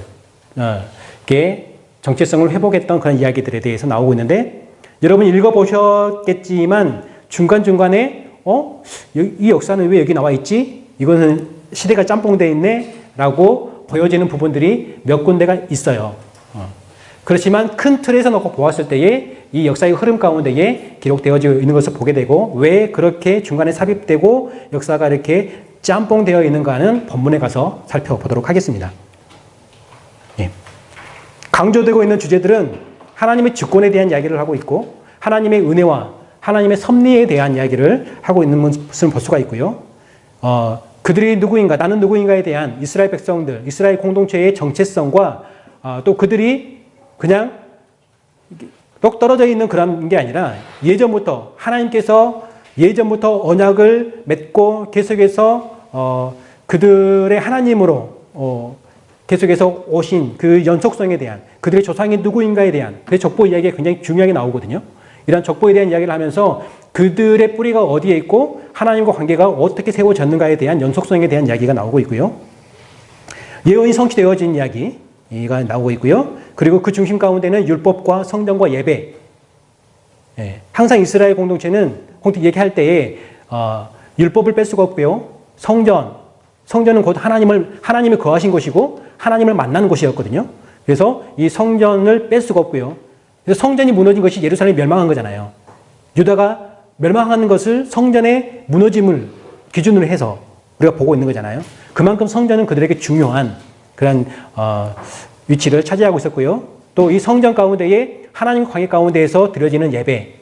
이게 정체성을 회복했던 그런 이야기들에 대해서 나오고 있는데, 여러분 읽어보셨겠지만 중간중간에 이 역사는 왜 여기 나와 있지? 이거는 시대가 짬뽕되어 있네? 라고 보여지는 부분들이 몇 군데가 있어요. 그렇지만 큰 틀에서 놓고 보았을 때에 이 역사의 흐름 가운데에 기록되어져 있는 것을 보게 되고, 왜 그렇게 중간에 삽입되고 역사가 이렇게 짬뽕되어 있는가는 본문에 가서 살펴보도록 하겠습니다. 예. 강조되고 있는 주제들은 하나님의 주권에 대한 이야기를 하고 있고, 하나님의 은혜와 하나님의 섭리에 대한 이야기를 하고 있는 것을 볼 수가 있고요. 그들이 누구인가, 나는 누구인가에 대한 이스라엘 백성들, 이스라엘 공동체의 정체성과 또 그들이 그냥 똑 떨어져 있는 그런 게 아니라 예전부터 하나님께서 예전부터 언약을 맺고 계속해서 그들의 하나님으로 계속해서 오신 그 연속성에 대한, 그들의 조상이 누구인가에 대한 그 족보 이야기가 굉장히 중요하게 나오거든요. 이런 족보에 대한 이야기를 하면서 그들의 뿌리가 어디에 있고 하나님과 관계가 어떻게 세워졌는가에 대한 연속성에 대한 이야기가 나오고 있고요. 예언이 성취되어진 이야기가 나오고 있고요. 그리고 그 중심 가운데는 율법과 성전과 예배. 항상 이스라엘 공동체는 얘기할 때에 율법을 뺄 수가 없고요. 성전은 곧 하나님이 거하신 곳이고 하나님을 만나는 곳이었거든요. 그래서 이 성전을 뺄 수가 없고요. 그래서 성전이 무너진 것이 예루살렘이 멸망한 거잖아요. 유다가 멸망하는 것을 성전의 무너짐을 기준으로 해서 우리가 보고 있는 거잖아요. 그만큼 성전은 그들에게 중요한 그런 위치를 차지하고 있었고요. 또 이 성전 가운데에 하나님 관계 가운데에서 드려지는 예배,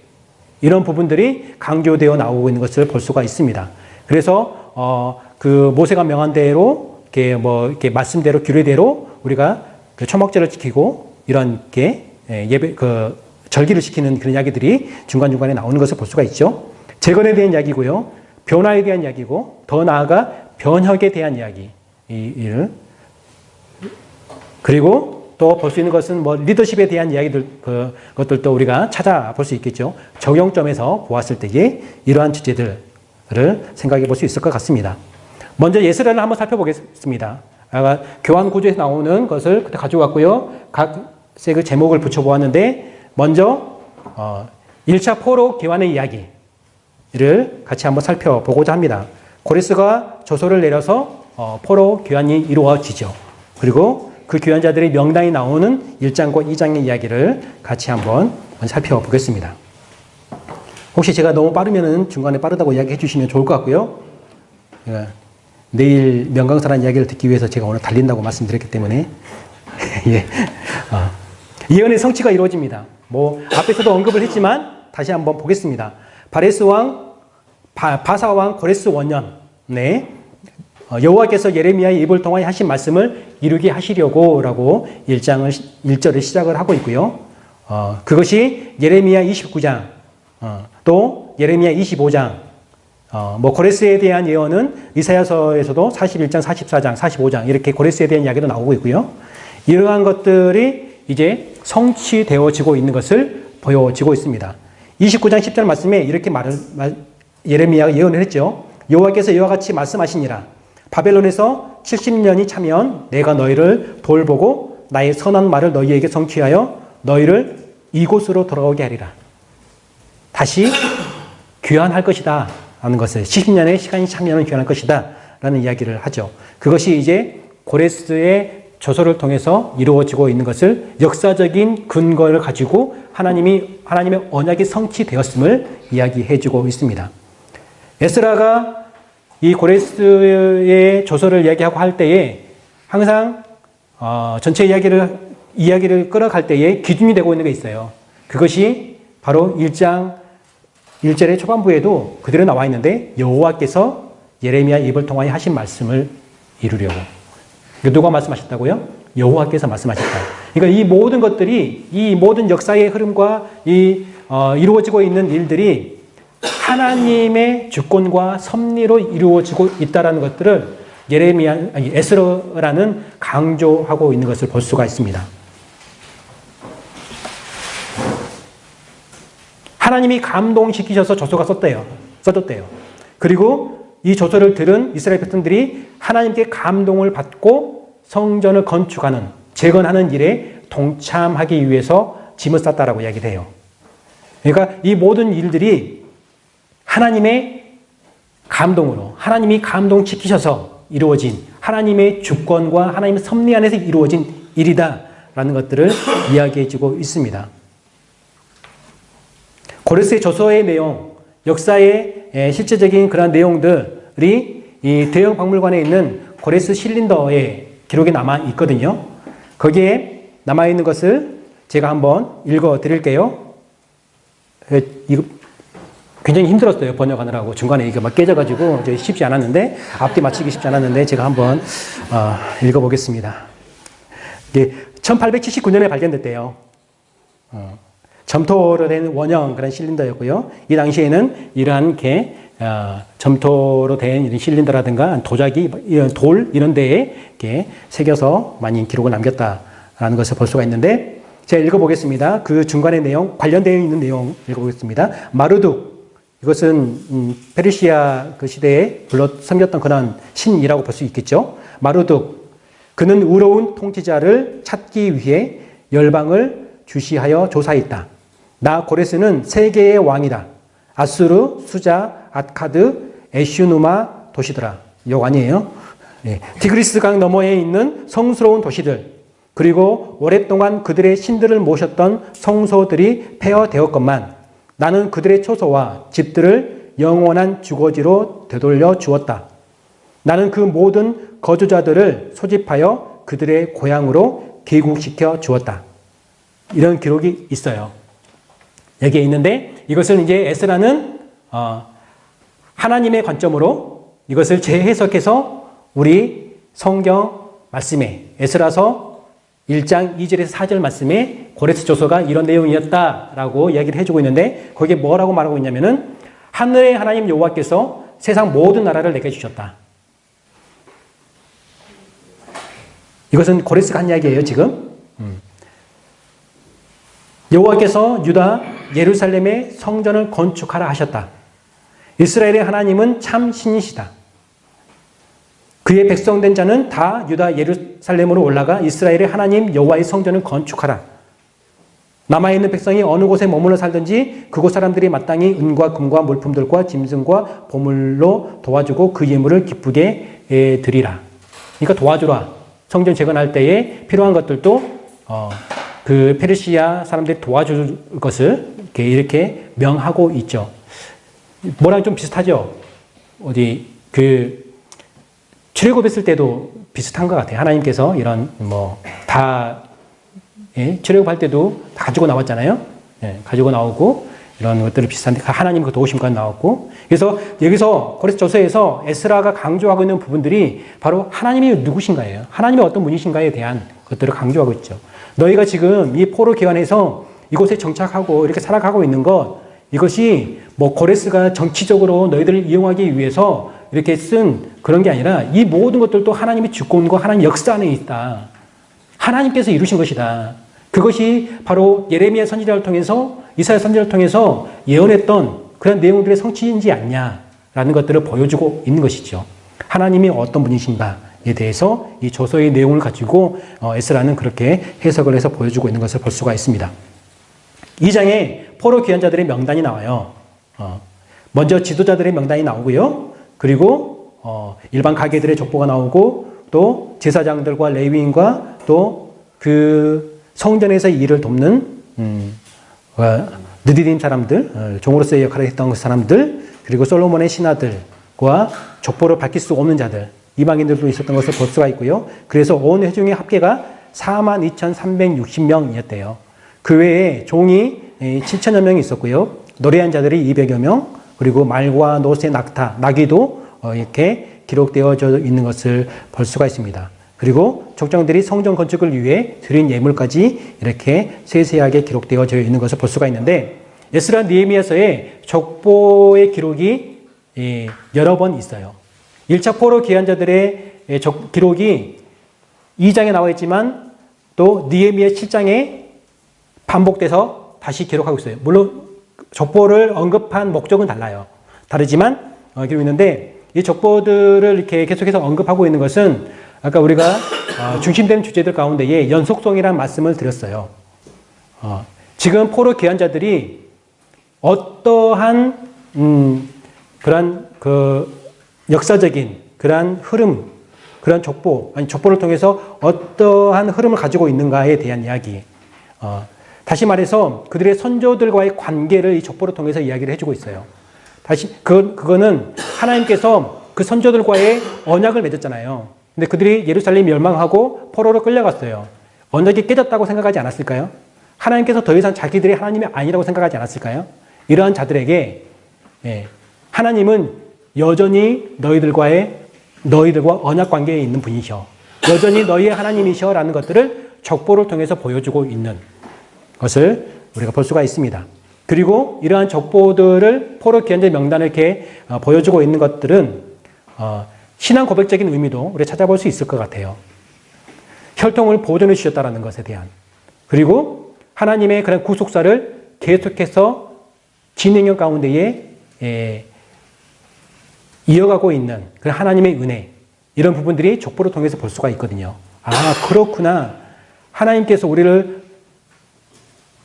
이런 부분들이 강조되어 나오고 있는 것을 볼 수가 있습니다. 그래서 그 모세가 명한 대로 이렇게 말씀대로 규례대로 우리가 그 초막절을 지키고 이런 게 예배 절기를 지키는 그런 이야기들이 중간중간에 나오는 것을 볼 수가 있죠. 재건에 대한 이야기고요. 변화에 대한 이야기고, 더 나아가 변혁에 대한 이야기. 그리고 또 볼 수 있는 것은 리더십에 대한 이야기들, 그것들도 우리가 찾아볼 수 있겠죠. 적용점에서 보았을 때에 이러한 주제들을 생각해 볼 수 있을 것 같습니다. 먼저 예스라를 한번 살펴보겠습니다. 교환 구조에서 나오는 것을 그때 가져왔고요. 각색 그 제목을 붙여보았는데, 먼저 1차 포로 교환의 이야기를 같이 한번 살펴보고자 합니다. 고레스가 조서를 내려서 포로 교환이 이루어지죠. 그리고 그 교환자들의 명단이 나오는 1장과 2장의 이야기를 같이 한번 살펴보겠습니다. 혹시 제가 너무 빠르면은 중간에 빠르다고 이야기해 주시면 좋을 것 같고요. 내일 명강사라는 이야기를 듣기 위해서 제가 오늘 달린다고 말씀드렸기 때문에 예. 예언의 성취가 이루어집니다. 앞에서도 언급을 했지만 다시 한번 보겠습니다. 바사 왕 고레스 원년, 여호와께서 예레미야의 입을 통하여 하신 말씀을 이루게 하시려고라고 1절을 시작을 하고 있고요. 그것이 예레미야 29장, 또 예레미야 25장, 고레스에 대한 예언은 이사야서에서도 41장, 44장, 45장 이렇게 고레스에 대한 이야기도 나오고 있고요. 이러한 것들이 이제 성취되어지고 있는 것을 보여지고 있습니다. 29장 10절 말씀에 이렇게 예레미야가 예언을 했죠. 여호와께서 이와 같이 말씀하시니라. 바벨론에서 70년이 차면 내가 너희를 돌보고 나의 선한 말을 너희에게 성취하여 너희를 이곳으로 돌아오게 하리라. 다시 귀환할 것이다 라는 것을 70년의 시간이 참여하는 귀환할 것이다 라는 이야기를 하죠. 그것이 이제 고레스의 조서를 통해서 이루어지고 있는 것을 역사적인 근거를 가지고 하나님의 언약이 성취되었음을 이야기해주고 있습니다. 에스라가 이 고레스의 조서를 이야기하고 할 때에 항상 전체 이야기를 끌어갈 때에 기준이 되고 있는 게 있어요. 그것이 바로 1장 1절의 초반부에도 그대로 나와 있는데 여호와께서 예레미야 입을 통하여 하신 말씀을 이루려고. 누가 말씀하셨다고요? 여호와께서 말씀하셨다. 그러니까 이 모든 것들이, 이 모든 역사의 흐름과 이루어지고 있는 일들이 하나님의 주권과 섭리로 이루어지고 있다는 것들을 에스라는 강조하고 있는 것을 볼 수가 있습니다. 하나님이 감동시키셔서 조서가 써졌대요. 그리고 이 조서를 들은 이스라엘 백성들이 하나님께 감동을 받고 성전을 건축하는, 재건하는 일에 동참하기 위해서 짐을 쌌다라고 이야기를 해요. 그러니까 이 모든 일들이 하나님의 감동으로, 하나님이 감동시키셔서 이루어진 하나님의 주권과 하나님의 섭리 안에서 이루어진 일이다라는 것들을 이야기해주고 있습니다. 고레스의 조서의 내용, 역사의 실제적인 그런 내용들이 이 대형 박물관에 있는 고레스 실린더에 기록이 남아 있거든요. 거기에 남아 있는 것을 제가 한번 읽어 드릴게요. 이거 굉장히 힘들었어요. 번역하느라고. 중간에 이게 막 깨져가지고 쉽지 않았는데, 앞뒤 맞추기 쉽지 않았는데, 제가 한번 읽어 보겠습니다. 이게 1879년에 발견됐대요. 점토로 된 원형 그런 실린더였고요. 이 당시에는 이러한 점토로 된 이런 실린더라든가 도자기, 돌 이런 데에 이렇게 새겨서 많이 기록을 남겼다라는 것을 볼 수가 있는데, 제가 읽어보겠습니다. 그 중간의 내용, 관련되어 있는 내용 읽어보겠습니다. 마르둑, 이것은 페르시아 그 시대에 섬겼던 그런 신이라고 볼 수 있겠죠. 마르둑, 그는 의로운 통치자를 찾기 위해 열방을 주시하여 조사했다. 나 고레스는 세계의 왕이다. 아수르, 수자, 아카드, 에슈누마 도시더라. 이거 아니에요? 네. 티그리스강 너머에 있는 성스러운 도시들, 그리고 오랫동안 그들의 신들을 모셨던 성소들이 폐허되었건만 나는 그들의 초소와 집들을 영원한 주거지로 되돌려 주었다. 나는 그 모든 거주자들을 소집하여 그들의 고향으로 귀국시켜 주었다. 이런 기록이 있어요. 여기에 있는데, 이것을 이제 에스라는 하나님의 관점으로 이것을 재해석해서 우리 성경 말씀에, 에스라서 1장 2절에서 4절 말씀에 고레스 조서가 이런 내용이었다라고 이야기를 해주고 있는데, 거기에 뭐라고 말하고 있냐면은 하늘의 하나님 여호와께서 세상 모든 나라를 내게 주셨다. 이것은 고레스가 한 이야기예요, 지금. 여호와께서 유다 예루살렘의 성전을 건축하라 하셨다. 이스라엘의 하나님은 참 신이시다. 그의 백성된 자는 다 유다 예루살렘으로 올라가 이스라엘의 하나님 여호와의 성전을 건축하라. 남아있는 백성이 어느 곳에 머물러 살든지 그곳 사람들이 마땅히 은과 금과 물품들과 짐승과 보물로 도와주고 그 예물을 기쁘게 드리라. 그러니까 도와주라. 성전 재건할 때에 필요한 것들도 그 페르시아 사람들이 도와줄 것을 이렇게 명하고 있죠. 뭐랑 좀 비슷하죠? 출애굽했을 때도 비슷한 것 같아요. 하나님께서 이런 출애굽할 때도 가지고 나왔잖아요. 가지고 나오고 이런 것들을 비슷한데 하나님 그 도우심과 나왔고, 그래서 여기서 고레스 조서에서 에스라가 강조하고 있는 부분들이 바로 하나님이 누구신가예요. 하나님이 어떤 분이신가에 대한 것들을 강조하고 있죠. 너희가 지금 이 포로 기환에서 이곳에 정착하고 이렇게 살아가고 있는 것, 이것이 고레스가 정치적으로 너희들을 이용하기 위해서 이렇게 쓴 그런 게 아니라 이 모든 것들도 하나님의 주권과 하나님 역사 안에 있다. 하나님께서 이루신 것이다. 그것이 바로 예레미야 선지자를 통해서, 이사야 선지자를 통해서 예언했던 그런 내용들의 성취인지 않냐라는 것들을 보여주고 있는 것이죠. 하나님이 어떤 분이신가에 대해서 이 조서의 내용을 가지고 에스라는 그렇게 해석을 해서 보여주고 있는 것을 볼 수가 있습니다. 2장에 포로 귀환자들의 명단이 나와요. 먼저 지도자들의 명단이 나오고요. 그리고 일반 가게들의 족보가 나오고 또 제사장들과 레위인과 또 그 성전에서 일을 돕는 느디딤 사람들, 종으로서의 역할을 했던 그 사람들, 그리고 솔로몬의 신하들과 족보를 밝힐 수 없는 자들, 이방인들도 있었던 것을 볼 수가 있고요. 그래서 온 회중의 합계가 42,360명이었대요. 그 외에 종이 7천여 명이 있었고요. 노래한 자들이 200여 명, 그리고 말과 노새, 낙타, 나귀도 이렇게 기록되어져 있는 것을 볼 수가 있습니다. 그리고 족장들이 성전 건축을 위해 드린 예물까지 이렇게 세세하게 기록되어져 있는 것을 볼 수가 있는데, 에스라 느헤미야서에 족보의 기록이 여러 번 있어요. 1차 포로 귀환자들의 기록이 2장에 나와 있지만 또 느헤미야 7장에 반복돼서 다시 기록하고 있어요. 물론 족보를 언급한 목적은 달라요. 다르지만 기록이 있는데, 이 족보들을 이렇게 계속해서 언급하고 있는 것은 아까 우리가 중심되는 주제들 가운데에 연속성이라는 말씀을 드렸어요. 지금 포로 귀환자들이 어떠한 그런 그 역사적인 그러한 흐름, 그런 족보, 아니 족보를 통해서 어떠한 흐름을 가지고 있는가에 대한 이야기. 다시 말해서 그들의 선조들과의 관계를 이 족보를 통해서 이야기를 해주고 있어요. 그거는 하나님께서 그 선조들과의 언약을 맺었잖아요. 근데 그들이 예루살렘 멸망하고 포로로 끌려갔어요. 언약이 깨졌다고 생각하지 않았을까요? 하나님께서 더 이상 자기들이 하나님이 아니라고 생각하지 않았을까요? 이러한 자들에게 하나님은 여전히 너희들과 언약 관계에 있는 분이셔. 여전히 너희의 하나님이셔 라는 것들을 족보를 통해서 보여주고 있는 것을 우리가 볼 수가 있습니다. 그리고 이러한 족보들을 포로 귀환자 명단을 이렇게 보여주고 있는 것들은 신앙 고백적인 의미도 우리가 찾아볼 수 있을 것 같아요. 혈통을 보존해 주셨다는 것에 대한, 그리고 하나님의 그런 구속사를 계속해서 진행형 가운데에 이어가고 있는 그런 하나님의 은혜, 이런 부분들이 족보를 통해서 볼 수가 있거든요. 아, 그렇구나. 하나님께서 우리를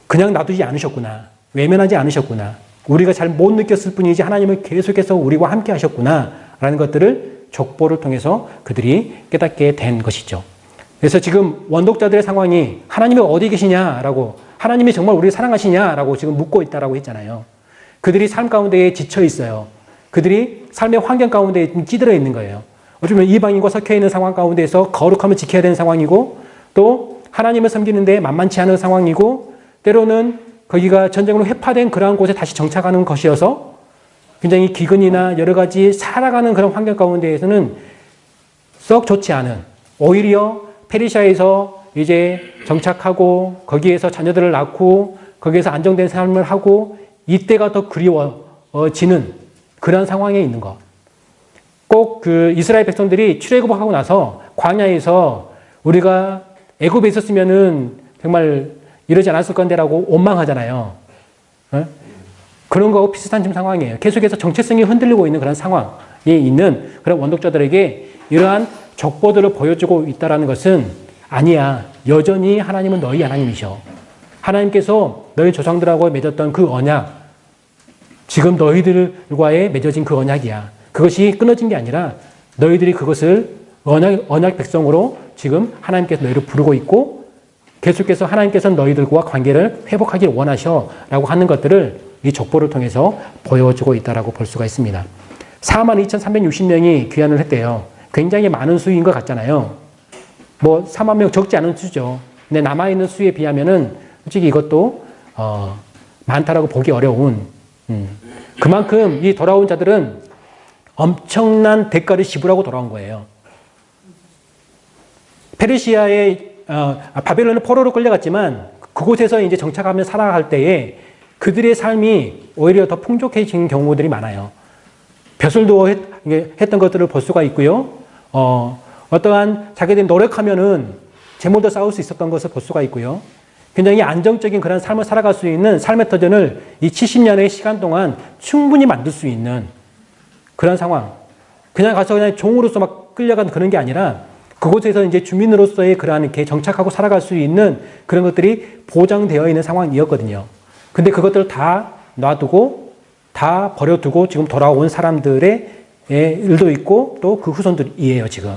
그냥 놔두지 않으셨구나. 외면하지 않으셨구나. 우리가 잘 못 느꼈을 뿐이지 하나님은 계속해서 우리와 함께 하셨구나 라는 것들을 족보를 통해서 그들이 깨닫게 된 것이죠. 그래서 지금 원독자들의 상황이 하나님이 어디 계시냐라고, 하나님이 정말 우리를 사랑하시냐라고 지금 묻고 있다라고 했잖아요. 그들이 삶 가운데에 지쳐 있어요. 그들이 삶의 환경 가운데에 찌들어 있는 거예요. 어쩌면 이방인과 섞여 있는 상황 가운데에서 거룩함을 지켜야 되는 상황이고, 또 하나님을 섬기는데 만만치 않은 상황이고, 때로는 거기가 전쟁으로 회파된 그러한 곳에 다시 정착하는 것이어서 굉장히 기근이나 여러 가지 살아가는 그런 환경 가운데에서는 썩 좋지 않은, 오히려 페르시아에서 이제 정착하고 거기에서 자녀들을 낳고 거기에서 안정된 삶을 하고 이때가 더 그리워지는 그런 상황에 있는 것. 꼭 그 이스라엘 백성들이 출애굽하고 나서 광야에서 우리가 애굽에 있었으면은 정말 이러지 않았을 건데라고 원망하잖아요. 그런 거하고 비슷한 지금 상황이에요. 계속해서 정체성이 흔들리고 있는 그런 상황에 있는 그런 원독자들에게 이러한 족보들을 보여주고 있다는 것은, 아니야, 여전히 하나님은 너희 하나님이셔. 하나님께서 너희 조상들하고 맺었던 그 언약, 지금 너희들과의 맺어진 그 언약이야. 그것이 끊어진 게 아니라 너희들이 그것을 언약 백성으로 지금 하나님께서 너희를 부르고 있고, 계속해서 하나님께서는 너희들과 관계를 회복하길 원하셔 라고 하는 것들을 이 족보를 통해서 보여주고 있다라고 볼 수가 있습니다. 42,360명이 귀환을 했대요. 굉장히 많은 수인 것 같잖아요. 뭐 4만 명 적지 않은 수죠. 근데 남아있는 수에 비하면은 솔직히 이것도 많다라고 보기 어려운, 그만큼 이 돌아온 자들은 엄청난 대가를 지불하고 돌아온 거예요. 페르시아의 바벨론의 포로로 끌려갔지만 그곳에서 이제 정착하며 살아갈 때에 그들의 삶이 오히려 더 풍족해진 경우들이 많아요. 벼슬도 했던 것들을 볼 수가 있고요. 어떠한 자기들이 노력하면은 재물도 쌓을 수 있었던 것을 볼 수가 있고요. 굉장히 안정적인 그런 삶을 살아갈 수 있는 삶의 터전을 이 70년의 시간 동안 충분히 만들 수 있는 그런 상황. 그냥 가서 그냥 종으로서 막 끌려간 그런 게 아니라 그곳에서 이제 주민으로서의 그러한 이렇게 정착하고 살아갈 수 있는 그런 것들이 보장되어 있는 상황이었거든요. 근데 그것들을 다 놔두고 다 버려두고 지금 돌아온 사람들의 일도 있고 또 그 후손들이에요, 지금.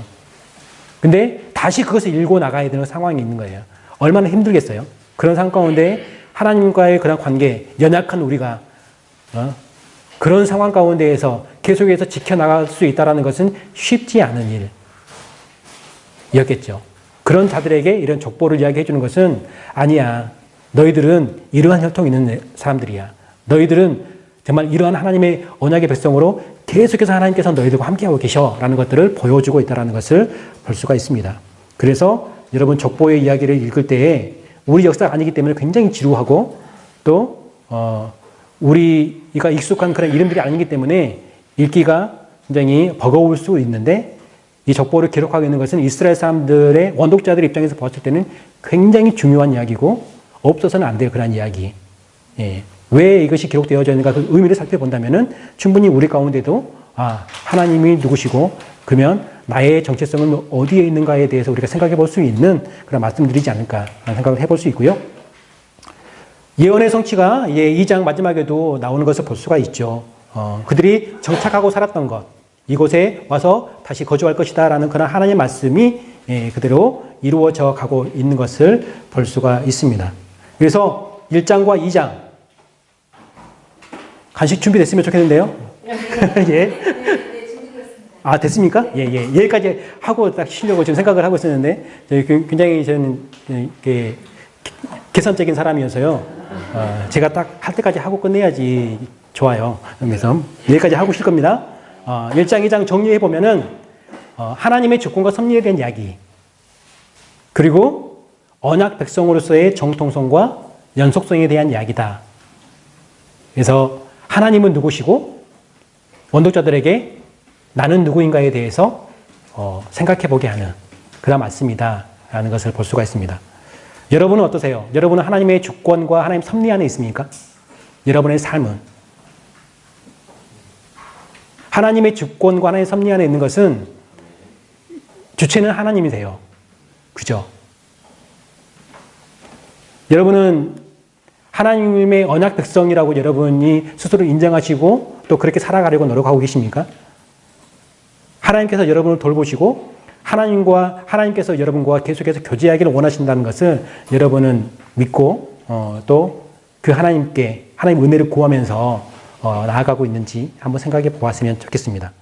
근데 다시 그것을 읽고 나가야 되는 상황이 있는 거예요. 얼마나 힘들겠어요? 그런 상황 가운데 하나님과의 그런 관계, 연약한 우리가 그런 상황 가운데에서 계속해서 지켜나갈 수 있다는 것은 쉽지 않은 일이었겠죠. 그런 자들에게 이런 족보를 이야기해 주는 것은 아니야. 너희들은 이러한 혈통이 있는 사람들이야. 너희들은 정말 이러한 하나님의 언약의 백성으로 계속해서 하나님께서 너희들과 함께하고 계셔라는 것들을 보여주고 있다는 것을 볼 수가 있습니다. 그래서 여러분 족보의 이야기를 읽을 때에 우리 역사가 아니기 때문에 굉장히 지루하고 또 우리가 익숙한 그런 이름들이 아니기 때문에 읽기가 굉장히 버거울 수 있는데 이 족보를 기록하고 있는 것은 이스라엘 사람들의 원독자들 입장에서 봤을 때는 굉장히 중요한 이야기고 없어서는 안 될 그런 이야기. 왜 이것이 기록되어져 있는가 그 의미를 살펴본다면은 충분히 우리 가운데도 하나님이 누구시고 그러면 나의 정체성은 어디에 있는가에 대해서 우리가 생각해 볼 수 있는 그런 말씀드리지 않을까 라는 생각을 해볼 수 있고요. 예언의 성취가 2장 마지막에도 나오는 것을 볼 수가 있죠. 그들이 정착하고 살았던 것, 이곳에 와서 다시 거주할 것이다 라는 그런 하나님의 말씀이 그대로 이루어져 가고 있는 것을 볼 수가 있습니다. 그래서 1장과 2장 간식 준비됐으면 좋겠는데요. 예. 됐습니까? 예. 여기까지 하고 딱 쉬려고 지금 생각을 하고 있었는데, 굉장히 저는, 계산적인 사람이어서요. 제가 딱 할 때까지 하고 끝내야지 좋아요. 그래서 여기까지 하고 쉴 겁니다. 1장, 2장 정리해보면은, 하나님의 주권과 섭리에 대한 이야기, 그리고 언약 백성으로서의 정통성과 연속성에 대한 이야기다. 그래서 하나님은 누구시고 원독자들에게 나는 누구인가에 대해서 생각해 보게 하는 그런 말씀이다 라는 것을 볼 수가 있습니다. 여러분은 어떠세요? 여러분은 하나님의 주권과 하나님 섭리 안에 있습니까? 여러분의 삶은 하나님의 주권과 하나님의 섭리 안에 있는 것은 주체는 하나님이세요. 그죠? 여러분은 하나님의 언약 백성이라고 여러분이 스스로 인정하시고 또 그렇게 살아가려고 노력하고 계십니까? 하나님께서 여러분을 돌보시고 하나님께서 여러분과 계속해서 교제하기를 원하신다는 것을 여러분은 믿고 또 그 하나님 은혜를 구하면서 나아가고 있는지 한번 생각해 보았으면 좋겠습니다.